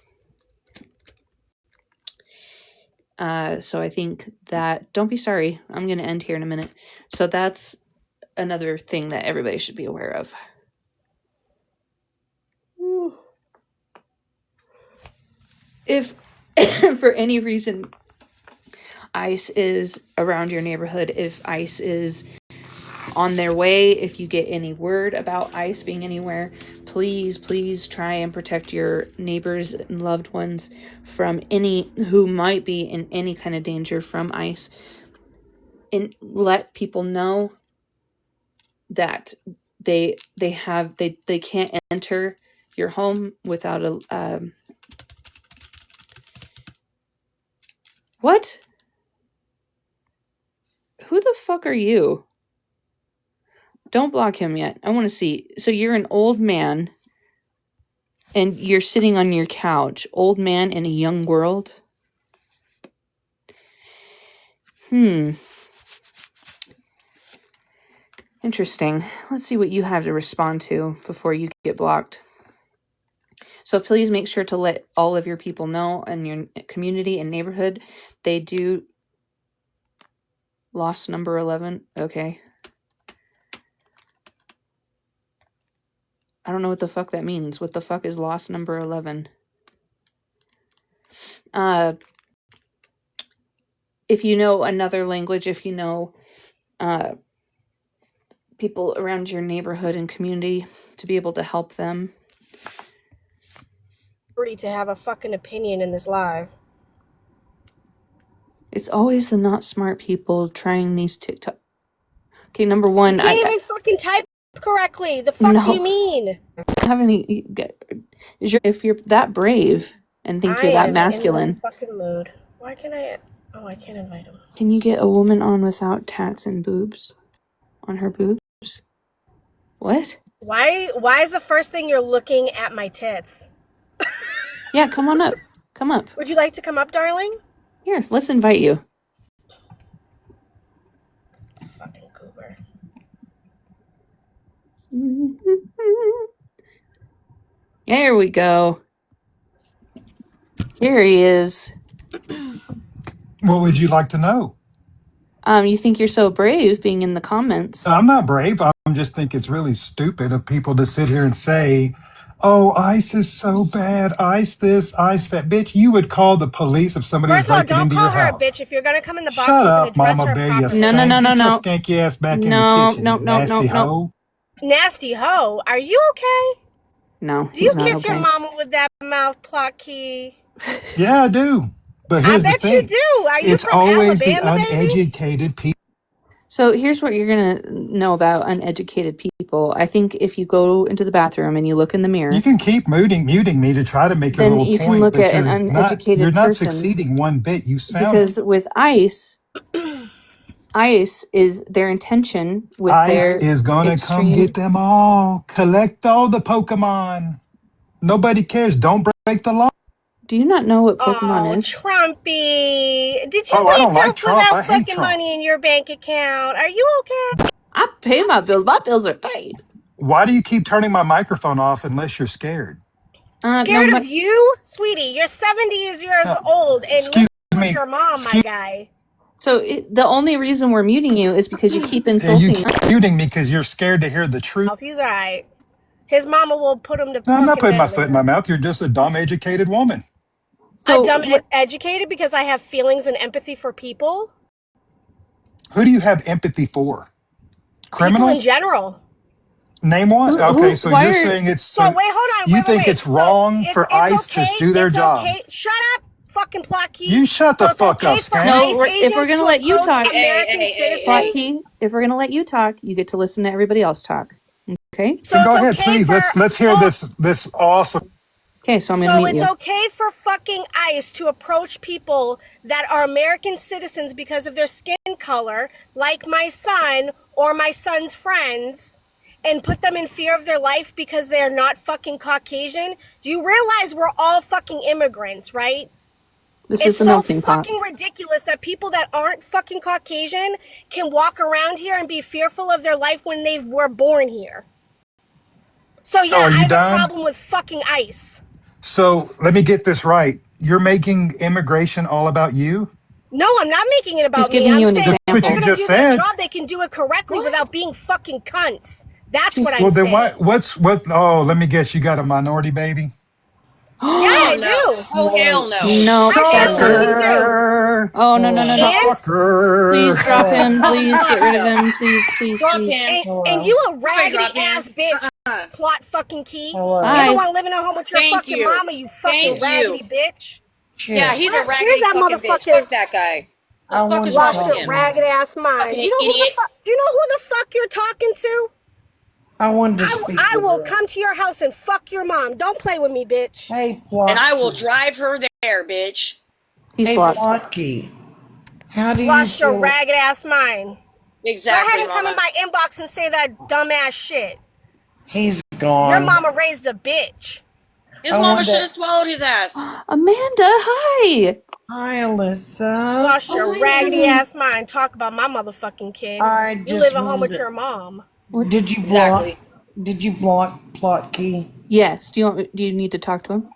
S2: So I think that, don't be sorry, I'm going to end here in a minute. So that's another thing that everybody should be aware of. If for any reason ICE is around your neighborhood, if ICE is on their way, if you get any word about ICE being anywhere, please try and protect your neighbors and loved ones from any who might be in any kind of danger from ICE, and let people know that they can't enter your home without a what? Who the fuck are you? Don't block him yet. I want to see. So you're an old man, and you're sitting on your couch. Old man in a young world. Interesting. Let's see what you have to respond to before you get blocked. So please make sure to let all of your people know in your community and neighborhood. They do lost number 11. Okay. I don't know what the fuck that means. What the fuck is lost number 11? If you know another language, if you know people around your neighborhood and community, to be able to help them.
S19: To have a fucking opinion in this live.
S2: It's always the not smart people trying these TikTok. Okay, number one.
S19: You can't even fucking type correctly. The fuck do you mean?
S2: Have any? If you're that brave and think you're that masculine.
S19: In the fucking mood. Why can I? Oh, I can't invite him.
S2: Can you get a woman on without tats and boobs? On her boobs? What?
S19: Why is the first thing you're looking at my tits?
S2: Yeah, come on up. Come up.
S19: Would you like to come up, darling?
S2: Here, let's invite you.
S19: Fucking goober.
S2: There we go. Here he is.
S20: What would you like to know?
S2: You think you're so brave being in the comments.
S20: I'm not brave. I just think it's really stupid of people to sit here and say, oh, ICE is so bad. ICE this, ICE that. Bitch, you would call the police if somebody was breaking into your house.
S19: Don't call her a bitch. If you're gonna come in the box,
S20: Shut
S19: you're
S20: up,
S19: gonna
S20: Mama Bear, you
S19: properly.
S20: stank.
S2: No.
S20: Get your skanky ass back in the kitchen, you nasty hoe.
S19: Nasty hoe. Are you okay?
S2: No,
S19: do you kiss your mama with that mouth, Plot Key?
S20: Yeah, I do. But here's the thing.
S19: I bet you do. Are you
S20: it's
S19: from
S20: always
S19: Alabama,
S20: the uneducated people.
S2: So here's what you're going to know about uneducated people. I think if you go into the bathroom and you look in the mirror.
S20: You can keep muting me to try to make your little point.
S2: Then you can look at an uneducated
S20: You're not
S2: person.
S20: succeeding one bit. You sound.
S2: Because with ICE is their intention with
S20: ICE is going to come get them all. Collect all the Pokemon. Nobody cares. Don't break the law.
S2: Do you not know what Pokemon is?
S19: Trumpy. Did you wake up without fucking money in your bank account? Are you okay?
S2: I pay my bills. My bills are paid.
S20: Why do you keep turning my microphone off unless you're scared?
S19: Scared of you? Sweetie, you're 70 years old and live with your mom, my guy.
S2: So the only reason we're muting you is because you keep insulting.
S20: You keep muting me because you're scared to hear the truth.
S19: He's all right. His mama will put him to.
S20: No, I'm not putting my foot in my mouth. You're just a dumb, educated woman.
S19: I'm dumb and educated because I have feelings and empathy for people.
S20: Who do you have empathy for? Criminals?
S19: People in general.
S20: Name one. Okay, so you're saying it's.
S19: So wait, hold on.
S20: You think it's wrong for ICE to do their job?
S19: Shut up, fucking Plot Key.
S20: You shut the fuck up, Stan.
S2: No, if we're gonna let you talk,
S19: Plot
S2: Key. If we're gonna let you talk, you get to listen to everybody else talk. Okay.
S20: So go ahead, please. Let's hear this awesome.
S2: Okay, so I'm gonna mute you.
S19: So it's okay for fucking ICE to approach people that are American citizens because of their skin color, like my son or my son's friends, and put them in fear of their life because they're not fucking Caucasian? Do you realize we're all fucking immigrants, right?
S2: This is the melting pot.
S19: It's so fucking ridiculous that people that aren't fucking Caucasian can walk around here and be fearful of their life when they were born here. So yeah, I have a problem with fucking ICE.
S20: So let me get this right. You're making immigration all about you?
S19: No, I'm not making it about me. I'm saying if they're going to do their job, they can do it correctly without being fucking cunts. That's what I'm saying.
S20: Well, then oh, let me guess, you got a minority baby?
S19: Yeah, I do.
S7: Oh, hell no.
S2: No.
S20: Shocker.
S2: Oh, no.
S20: Shocker.
S2: Please drop him. Please get rid of him. Please.
S19: Drop him. And you a raggedy ass bitch, Plot fucking Key.
S2: Hello.
S19: You don't want to live in a home with your fucking mama, you fucking raggedy bitch.
S7: Yeah, he's a raggedy
S19: that
S7: fucking bitch. Fuck that guy.
S19: What the fuck is wrong with him? Ragged ass mind. Do you know who the fuck you're talking to?
S21: I wanted to speak.
S19: I will come to your house and fuck your mom. Don't play with me, bitch.
S21: Hey,
S7: and I will drive her there, bitch.
S2: He's
S21: blocked. How do you
S19: Lost your
S21: feel?
S19: ragged ass mind.
S5: Exactly,
S19: Go ahead and come
S5: Mama.
S19: in my inbox and say that dumbass shit.
S21: He's
S19: Your
S21: gone.
S19: mama raised a bitch.
S5: His mama should have swallowed his ass.
S2: Amanda, hi.
S21: Hi, Alyssa.
S19: Lost your raggedy ass mind. Talk about my motherfucking kid.
S21: I
S19: You
S21: just
S19: live at home with
S21: wanted.
S19: your mom.
S21: Did you block? Did you block Plot Key?
S2: Yes. Do you need to talk to him?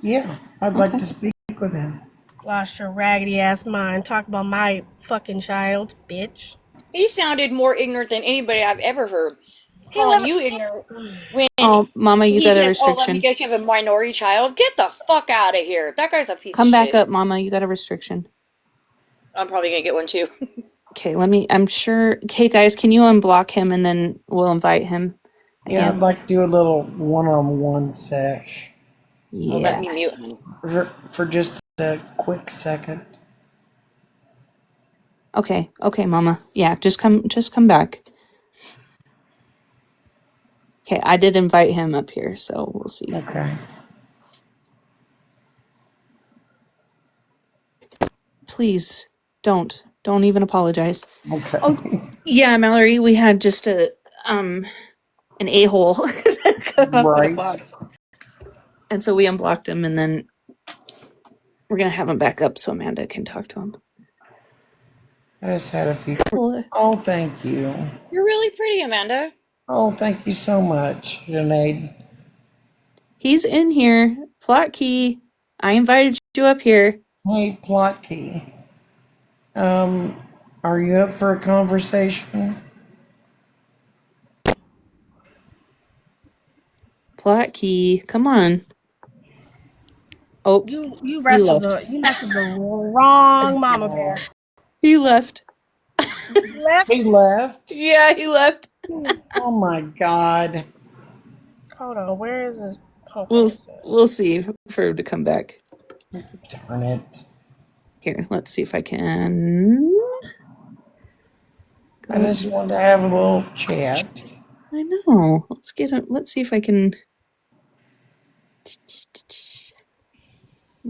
S21: Yeah, I'd like to speak with him.
S19: Lost your raggedy ass mind. Talk about my fucking child, bitch.
S5: He sounded more ignorant than anybody I've ever heard. Calling you ignorant when
S2: Oh, Mama, you
S5: he
S2: got a
S5: says, "Oh, let me
S2: restriction.
S5: guess, you have a minority child." Get the fuck out of here. That guy's a piece
S2: Come
S5: of
S2: back
S5: shit.
S2: up, Mama. You got a restriction.
S5: I'm probably gonna get one too.
S2: Okay, I'm sure. Okay, guys, can you unblock him and then we'll invite him
S21: Yeah,
S2: again?
S21: I'd like to do a little one-on-one sesh.
S5: Oh, let me mute him.
S21: For just a quick second.
S2: Okay, Mama. Yeah, just come back. Okay, I did invite him up here, so we'll see.
S21: Okay.
S2: Please don't even apologize.
S21: Okay.
S2: Oh, yeah, Mallory, we had just an a-hole come up in a
S21: Right.
S2: box. And so we unblocked him, and then we're gonna have him back up so Amanda can talk to him.
S21: I just had a few. Oh, thank you.
S5: You're really pretty, Amanda.
S21: Oh, thank you so much, Sinead.
S2: He's in here. Plot Key. I invited you up here.
S21: Hey, Plot Key. Are you up for a conversation?
S2: Plot Key. Come on. Oh,
S19: You messed with the wrong mama bear.
S2: He left.
S19: Left?
S21: He left?
S2: Yeah, he left.
S21: Oh my God.
S19: Hold on, where is this?
S2: We'll see for him to come back.
S21: Darn it.
S2: Here, let's see if I can.
S21: I just want to have a little chat.
S2: I know. Let's see if I can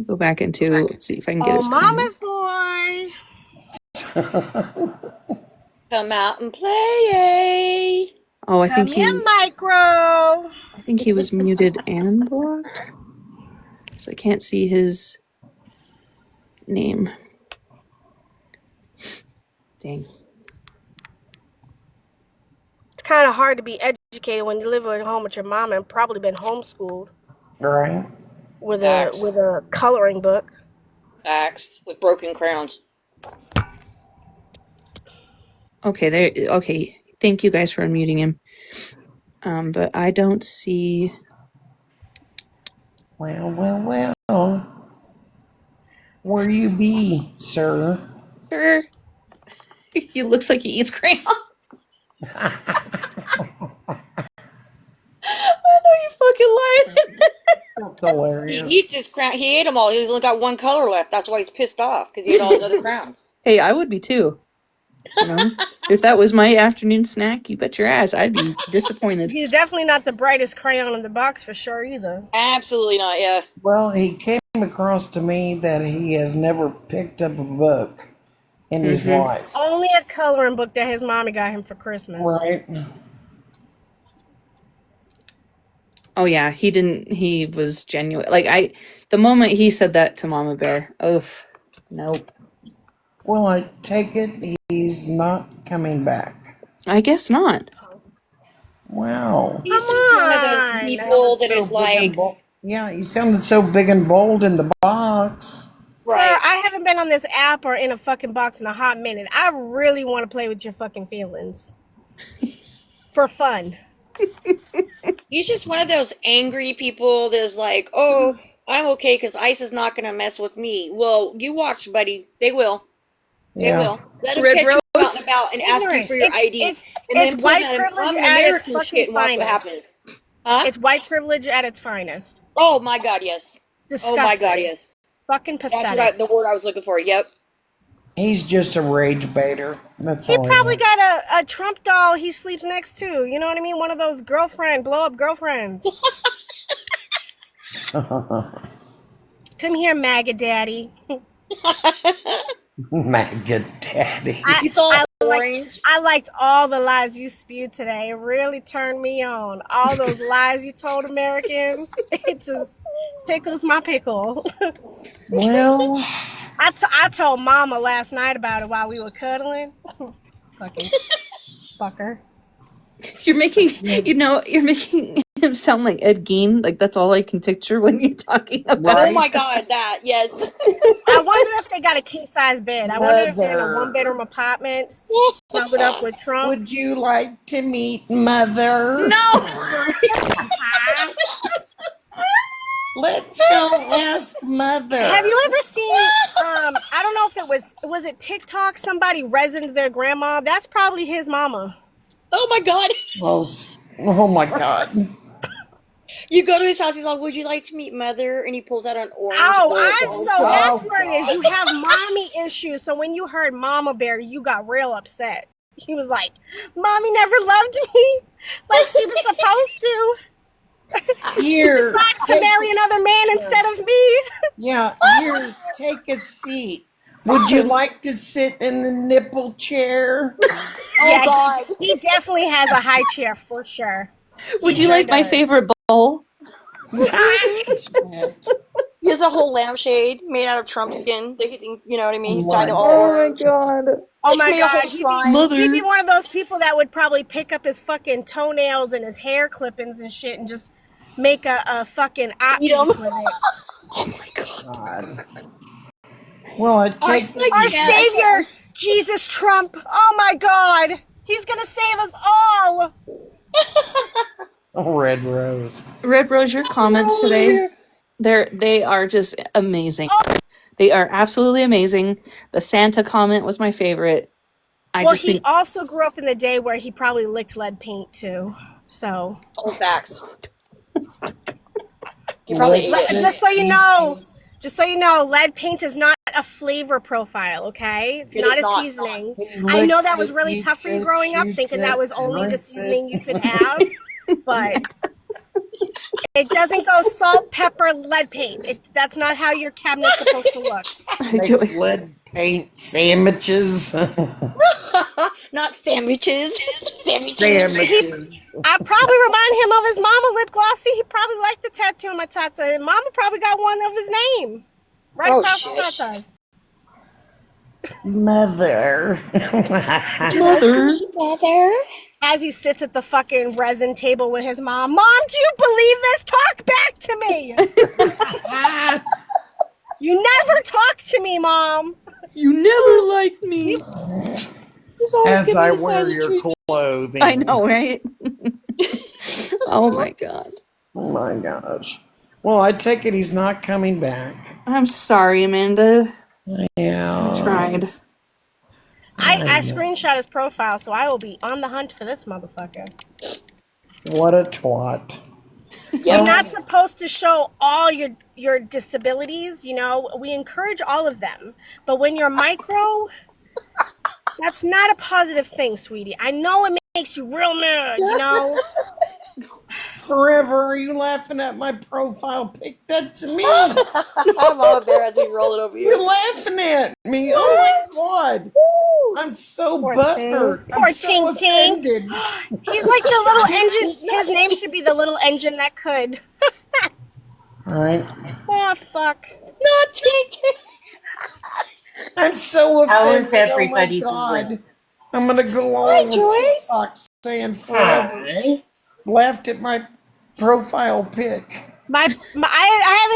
S2: go back into. Let's see if I can get his comment.
S19: Mama's boy.
S5: Come out and play.
S2: Oh, I think
S19: Come in, Micro. I
S2: think he was muted and blocked, so I can't see his name. Dang.
S19: It's kind of hard to be educated when you live at home with your mom and probably been homeschooled.
S21: Right.
S19: With a coloring book.
S5: Facts with broken crayons.
S2: Okay, okay. Thank you guys for unmuting him. But I don't see.
S21: Well. Where you be, sir?
S2: Sure. He looks like he eats crayons. I know you fucking lying.
S21: That's hilarious.
S5: He eats his crown. He ate them all. He's only got one color left. That's why he's pissed off, because he ate all his other crowns.
S2: Hey, I would be too. You know? If that was my afternoon snack, you bet your ass I'd be disappointed.
S19: He's definitely not the brightest crayon in the box for sure either.
S5: Absolutely not, yeah.
S21: Well, he came across to me that he has never picked up a book in his life.
S19: Only a coloring book that his mommy got him for Christmas.
S21: Right.
S2: Oh yeah, he was genuine. Like the moment he said that to Mama Bear, oof, nope.
S21: Well, I take it he's not coming back.
S2: I guess not.
S21: Wow.
S5: He's just one of those people that is like...
S21: Yeah, he sounded so big and bold in the box.
S19: Right. Sir, I haven't been on this app or in a fucking box in a hot minute. I really want to play with your fucking feelings. For fun.
S5: He's just one of those angry people that's like, oh, I'm okay because ICE is not going to mess with me. Well, you watch, buddy. They will. They will. Let them catch you out and about and ask you for your ID. And then
S19: white privilege at its fucking finest.
S5: What happens. Huh?
S19: It's white privilege at its finest.
S5: Oh my God, yes.
S19: Disgusting.
S5: Oh my God, yes.
S19: Fucking pathetic.
S5: That's the word I was looking for. Yep.
S21: He's just a rage baiter. That's
S19: he
S21: all.
S19: Probably got a Trump doll he sleeps next to. You know what I mean? One of those blow up girlfriends.
S21: Come
S19: here, MAGA daddy.
S21: MAGA daddy.
S5: It's all
S19: orange. I liked all the lies you spewed today. It really turned me on. All those lies you told Americans. It just tickles my pickle.
S21: Well,
S19: I told Mama last night about it while we were cuddling. Fucking fucker.
S2: You're making him sound like Ed Gein. Like that's all I can picture when you're talking about.
S5: Right? Oh my God, that yes.
S19: I wonder if they got a king size bed. I wonder if they're in a 1-bedroom apartment, snuggled up with Trump.
S21: Would you like to meet Mother?
S19: No.
S21: Let's go ask Mother.
S19: Have you ever seen? I don't know if it was it TikTok. Somebody resined their grandma. That's probably his mama.
S5: Oh my God.
S21: Oh my God.
S5: You go to his house, he's like, would you like to meet Mother? And he pulls out an orange.
S19: That's where it is. You have mommy issues. So when you heard Mama Bear, you got real upset. He was like, Mommy never loved me like she was supposed to. She decided to marry another man instead of me.
S21: Yeah, here, take a seat. Would you like to sit in the nipple chair?
S19: Yeah, God. He definitely has a high chair for sure.
S2: Would you like my favorite bowl?
S5: He has a whole lampshade made out of Trump skin. That he think, you know what I mean? He's tied to all orange.
S2: God.
S19: Oh my
S5: Made a whole
S19: God.
S5: shrine.
S19: He'd be one of those people that would probably pick up his fucking toenails and his hair clippings and shit and just make a fucking art piece with it.
S2: Oh my God.
S21: Well,
S19: our savior, Jesus Trump. Oh my God. He's going to save us all.
S21: Red Rose.
S2: Red Rose, your comments today, they are just amazing. They are absolutely amazing. The Santa comment was my favorite.
S19: He also grew up in the day where he probably licked lead paint too. So
S5: all facts. He probably ate it.
S19: Just so you know, lead paint is not a flavor profile, okay? It's not a seasoning. I know that was really tough for you growing up, thinking that was only the seasoning you could have, but it doesn't go salt, pepper, lead paint. That's not how your cabinet's supposed to look.
S21: Makes lead paint sandwiches.
S5: Not sandwiches.
S19: Sandwiches. I probably remind him of his mama lip glossy. He probably liked the tattoo on my tata. And mama probably got one of his name right across the tatas.
S21: Mother.
S19: Mother. As he sits at the fucking resin table with his mom. Mom, do you believe this? Talk back to me. You never talk to me, Mom.
S2: You never liked me.
S21: As I wear your clothing.
S2: I know, right? Oh my God.
S21: Oh my gosh. Well, I take it he's not coming back.
S2: I'm sorry, Amanda.
S21: Yeah.
S2: I tried.
S19: I screenshot his profile, so I will be on the hunt for this motherfucker.
S21: What a twat.
S19: You're not supposed to show all your disabilities, you know. We encourage all of them. But when you're micro, that's not a positive thing, sweetie. I know it makes you real mad, you know.
S21: Forever, are you laughing at my profile pic? That's me.
S5: I'm all there as we roll it over here.
S21: You're laughing at me. Oh my God. I'm so butthurt.
S19: Poor Ting Ting. He's like the little engine. His name should be the little engine that could.
S21: Alright.
S19: Oh, fuck.
S5: Not Ting Ting.
S21: I'm so offended.
S6: How is everybody
S21: Oh my God.
S6: doing?
S21: I'm going to go all over TikTok saying forever.
S6: Hi.
S21: Laughed at my profile pic.
S19: I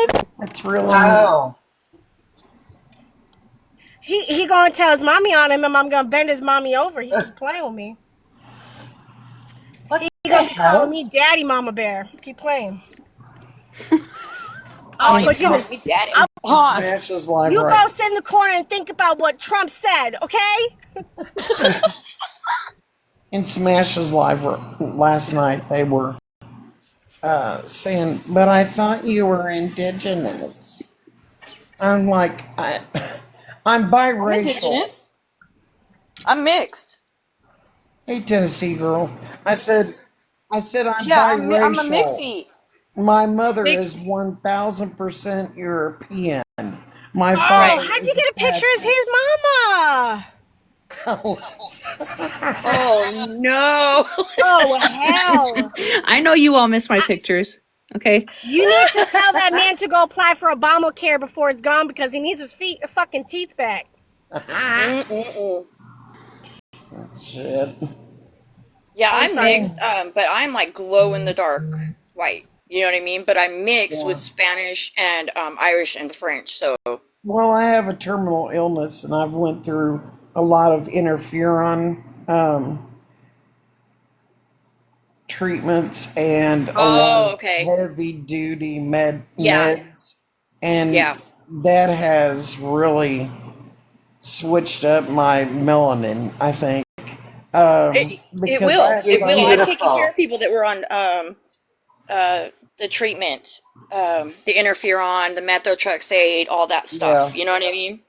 S19: haven't.
S21: That's really
S6: Oh.
S19: He gonna tell his mommy on him, and I'm gonna bend his mommy over. He keep playing with me. He gonna be calling me Daddy Mama Bear. Keep playing. I'll put you in.
S5: Daddy.
S21: Smashes live
S19: You
S21: right.
S19: go sit in the corner and think about what Trump said, okay?
S21: In Smash's live last night, they were saying, but I thought you were indigenous. I'm like, I'm biracial.
S5: I'm indigenous. I'm mixed.
S21: Hey, Tennessee girl. I said I'm biracial.
S5: I'm a mixie.
S21: My mother is 1000% European. My
S19: Oh,
S21: father.
S19: how'd you get a picture as his mama?
S5: Oh no!
S19: Oh hell!
S2: I know you all miss my pictures. Okay.
S19: You need to tell that man to go apply for Obamacare before it's gone because he needs his fucking teeth back.
S21: Shit.
S5: Yeah, I'm
S19: sorry.
S5: mixed, but I'm like glow in the dark white. You know what I mean? But I'm mixed with
S21: Yeah.
S5: Spanish and Irish and French. So
S21: Well, I have a terminal illness, and I've went through a lot of interferon treatments and a lot of
S5: okay.
S21: heavy duty
S5: Yeah.
S21: meds, and
S5: Yeah.
S21: that has really switched up my melanin, I think.
S5: It
S21: Because
S5: will.
S21: I have
S5: It will. I've taken care
S6: Beautiful.
S5: of people that were on the treatment, the interferon, the methotrexate, all that stuff.
S21: yeah,
S5: You know what I mean?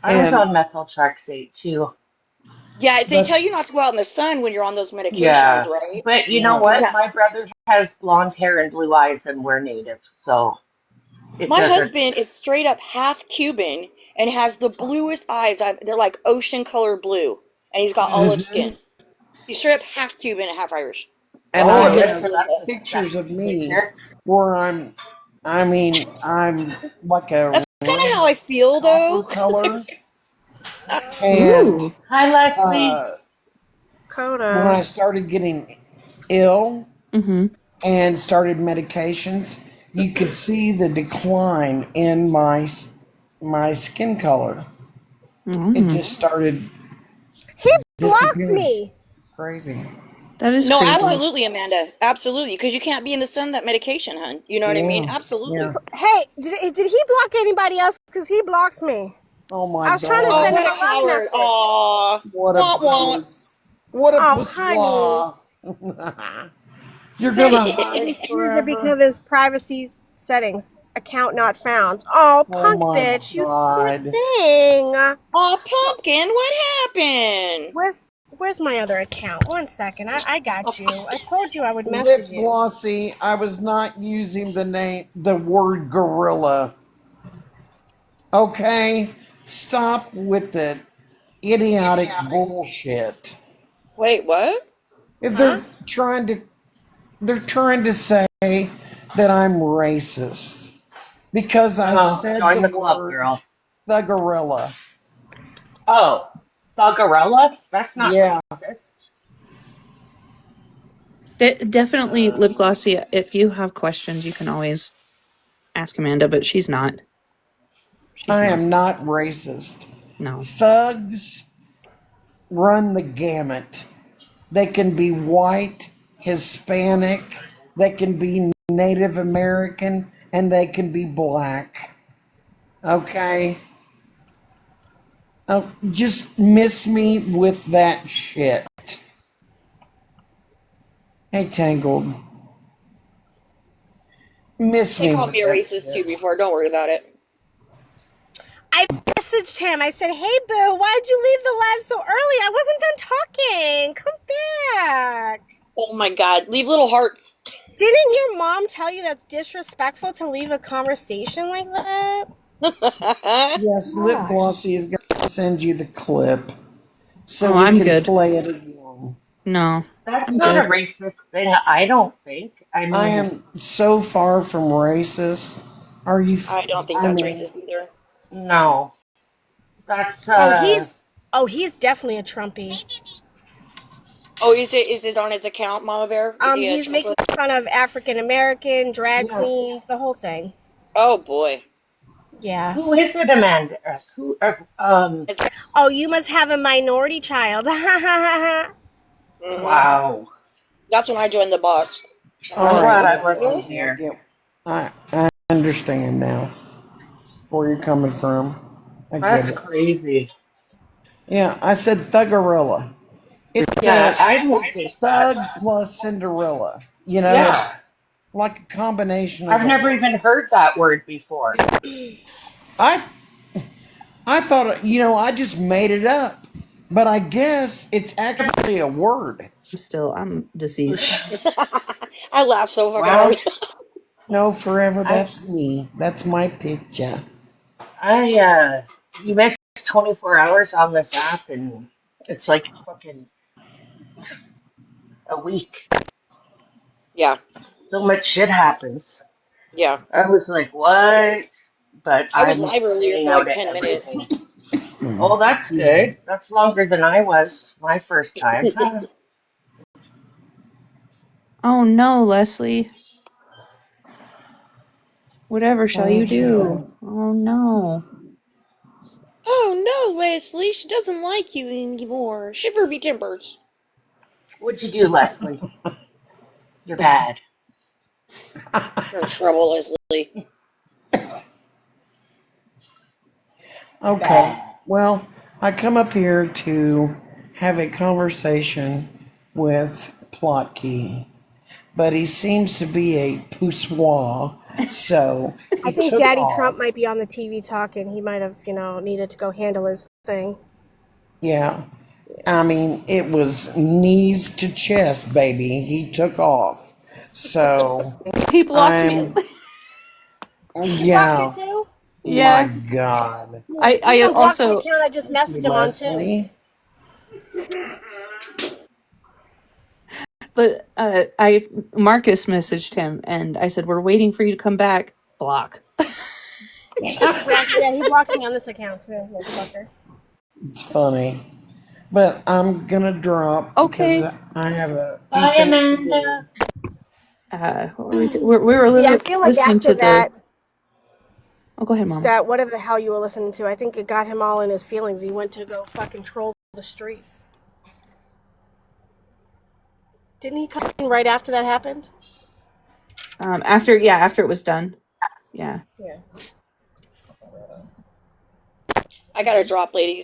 S6: I was
S21: and
S6: on methyltrexate too.
S5: Yeah, they
S21: but
S5: tell you not to go out in the sun when you're on those medications,
S6: Yeah.
S5: right?
S6: But you know
S21: yeah,
S6: what?
S5: Yeah.
S6: My brother has blonde hair and blue eyes, and we're native, so it
S5: My
S6: doesn't.
S5: husband is straight up half Cuban and has the bluest eyes. They're like ocean color blue, and he's got olive
S6: Hmm.
S5: skin. He's straight up half Cuban and half Irish.
S21: and
S6: Oh,
S21: I
S5: He looks
S21: have
S6: Alyssa,
S5: really
S6: that's
S5: good.
S6: a
S21: pictures of
S6: sexy
S21: me
S6: picture.
S21: where I'm like a
S5: That's kind of
S21: red
S5: how I feel,
S21: copper
S5: though.
S21: color, and
S2: Ooh.
S6: Hi, Leslie.
S21: uh, when
S19: Coda.
S21: I started getting ill
S2: Mm-hmm.
S21: and started medications, you could see the decline in my skin color. It
S2: Mm.
S21: just started
S19: He blocked
S21: disappearing.
S19: me.
S21: Crazy.
S2: That is
S5: No,
S2: crazy.
S5: absolutely, Amanda. Absolutely. Because you can't be in the sun that medication, hun. You know what I mean?
S21: Yeah,
S5: Absolutely.
S21: yeah.
S19: Hey, did he block anybody else? Because he blocked me.
S21: Oh my
S19: I was trying to
S5: Oh,
S19: send
S21: God!
S19: him
S5: what
S19: a
S5: a
S19: love
S5: coward.
S19: message.
S5: Aw.
S21: What a
S5: Womp womp.
S21: puss! What a
S19: Oh, honey.
S21: pussoir! You're gonna hide
S19: User because
S21: forever.
S19: of his privacy settings. Account not found. Oh,
S21: Oh
S19: punk
S21: my
S19: bitch, you poor
S21: God!
S19: thing.
S5: Aw, Pumpkin, what happened?
S19: Where's my other account? One second. I got you. I told you I would message
S21: Lip
S19: you.
S21: glossy. I was not using the word gorilla. Okay, stop with the idiotic bullshit.
S5: Wait, what?
S19: Huh?
S21: They're trying to say that I'm racist because I
S6: Oh,
S21: said
S6: join
S21: the
S6: the club,
S21: word
S6: girl.
S21: the gorilla.
S6: Oh, Sagarella? That's not
S21: Yeah.
S6: racist.
S2: Definitely lip glossy. If you have questions, you can always ask Amanda, but she's not. She's
S21: I
S2: not.
S21: am not racist.
S2: No.
S21: Thugs run the gamut. They can be white, Hispanic, they can be Native American, and they can be black. Okay? Oh, just miss me with that shit. Hey, Tangled. Miss
S5: He
S21: me
S5: called
S21: with
S5: me a
S21: that
S5: racist too
S21: shit.
S5: before. Don't worry about it.
S19: I messaged him. I said, "Hey, boo, why'd you leave the live so early? I wasn't done talking. Come back."
S5: Oh my god. Leave little hearts.
S19: Didn't your mom tell you that's disrespectful to leave a conversation like that?
S21: Yes, Lip Glossy is going to send you the clip so
S2: Oh,
S21: we
S2: I'm
S21: can
S2: good.
S21: play it again.
S2: No,
S6: That's
S2: I'm
S6: not a
S2: good.
S6: racist thing, I don't think. I
S21: I
S6: mean,
S21: am so far from racist. Are you?
S5: I don't think
S21: I
S5: that's
S21: mean,
S5: racist either.
S6: no. That's,
S19: He's definitely a Trumpy.
S5: Oh, is it on his account, Mama Bear? Is he a
S19: He's
S5: Trumper?
S19: making fun of African American drag
S6: yeah.
S19: queens, the whole thing.
S5: Oh boy.
S19: Yeah.
S6: Who is it, Amanda?
S19: Oh, you must have a minority child.
S5: Mm-hmm.
S6: Wow.
S5: That's when I joined the box. And I was
S21: all
S6: I'm
S5: like,
S21: right,
S6: glad
S5: what
S6: I
S21: Lip
S5: the
S6: wasn't
S5: hell?
S21: Glossy.
S6: here.
S21: I understand now where you're coming from. I get
S6: That's
S21: it.
S6: crazy.
S21: Yeah, I said Thuggerilla. It's
S6: Yeah, I don't think
S21: Thug
S6: that's.
S21: plus Cinderella. You know,
S6: Yeah.
S21: it's like a combination of
S6: I've
S21: the
S6: never
S21: whole.
S6: even heard that word before.
S21: I I thought, I just made it up, but I guess it's actually a word.
S2: I'm deceased.
S5: I laugh so fucking hard.
S6: Well,
S21: No, forever,
S6: I
S21: that's me. That's my picture.
S6: You missed 24 hours on this app, and it's like fucking a week.
S5: Yeah.
S6: So much shit happens.
S5: Yeah.
S6: I was like, what? But
S5: I was
S6: I'm
S5: live earlier
S6: staying
S5: for
S6: out
S5: like
S6: of
S5: 10 minutes.
S6: everything. Oh, that's
S21: Excuse me.
S6: good. That's longer than I was my first time.
S2: Oh no, Leslie. Whatever shall you
S21: Okay.
S2: do? Oh no.
S5: Oh no, Leslie, she doesn't like you anymore. Shiver be timbers.
S6: What'd you do, Leslie? You're bad.
S5: You're in trouble, Leslie.
S21: Okay. Well, I come up here to have a conversation with Plotky, but he seems to be a poussoir, so
S19: I
S21: he
S19: think
S21: took
S19: Daddy Trump
S21: off.
S19: might be on the TV talking. He might have, needed to go handle his thing.
S21: Yeah. I mean, it was knees to chest, baby. He took off. So
S2: He blocked me.
S19: He blocked you
S21: yeah.
S19: too?
S21: My
S2: Yeah.
S21: God.
S2: I
S19: He unblocked the
S2: also
S19: account I just messaged him on too.
S21: Leslie.
S2: but I Marcus messaged him and I said, "We're waiting for you to come back." Block.
S19: Yeah, he blocked me on this account too, motherfucker.
S21: It's funny. But I'm gonna drop because
S2: Okay.
S21: I have a few
S6: Bye,
S21: things to do.
S6: Amanda.
S2: What were we doing? We were
S19: See, I feel like
S2: listening
S19: after
S2: to the.
S19: that,
S2: Oh, go ahead, Mama.
S19: that whatever the hell you were listening to, I think it got him all in his feelings. He went to go fucking troll the streets. Didn't he come in right after that happened?
S2: After it was done. Yeah.
S19: Yeah.
S5: I gotta drop, ladies.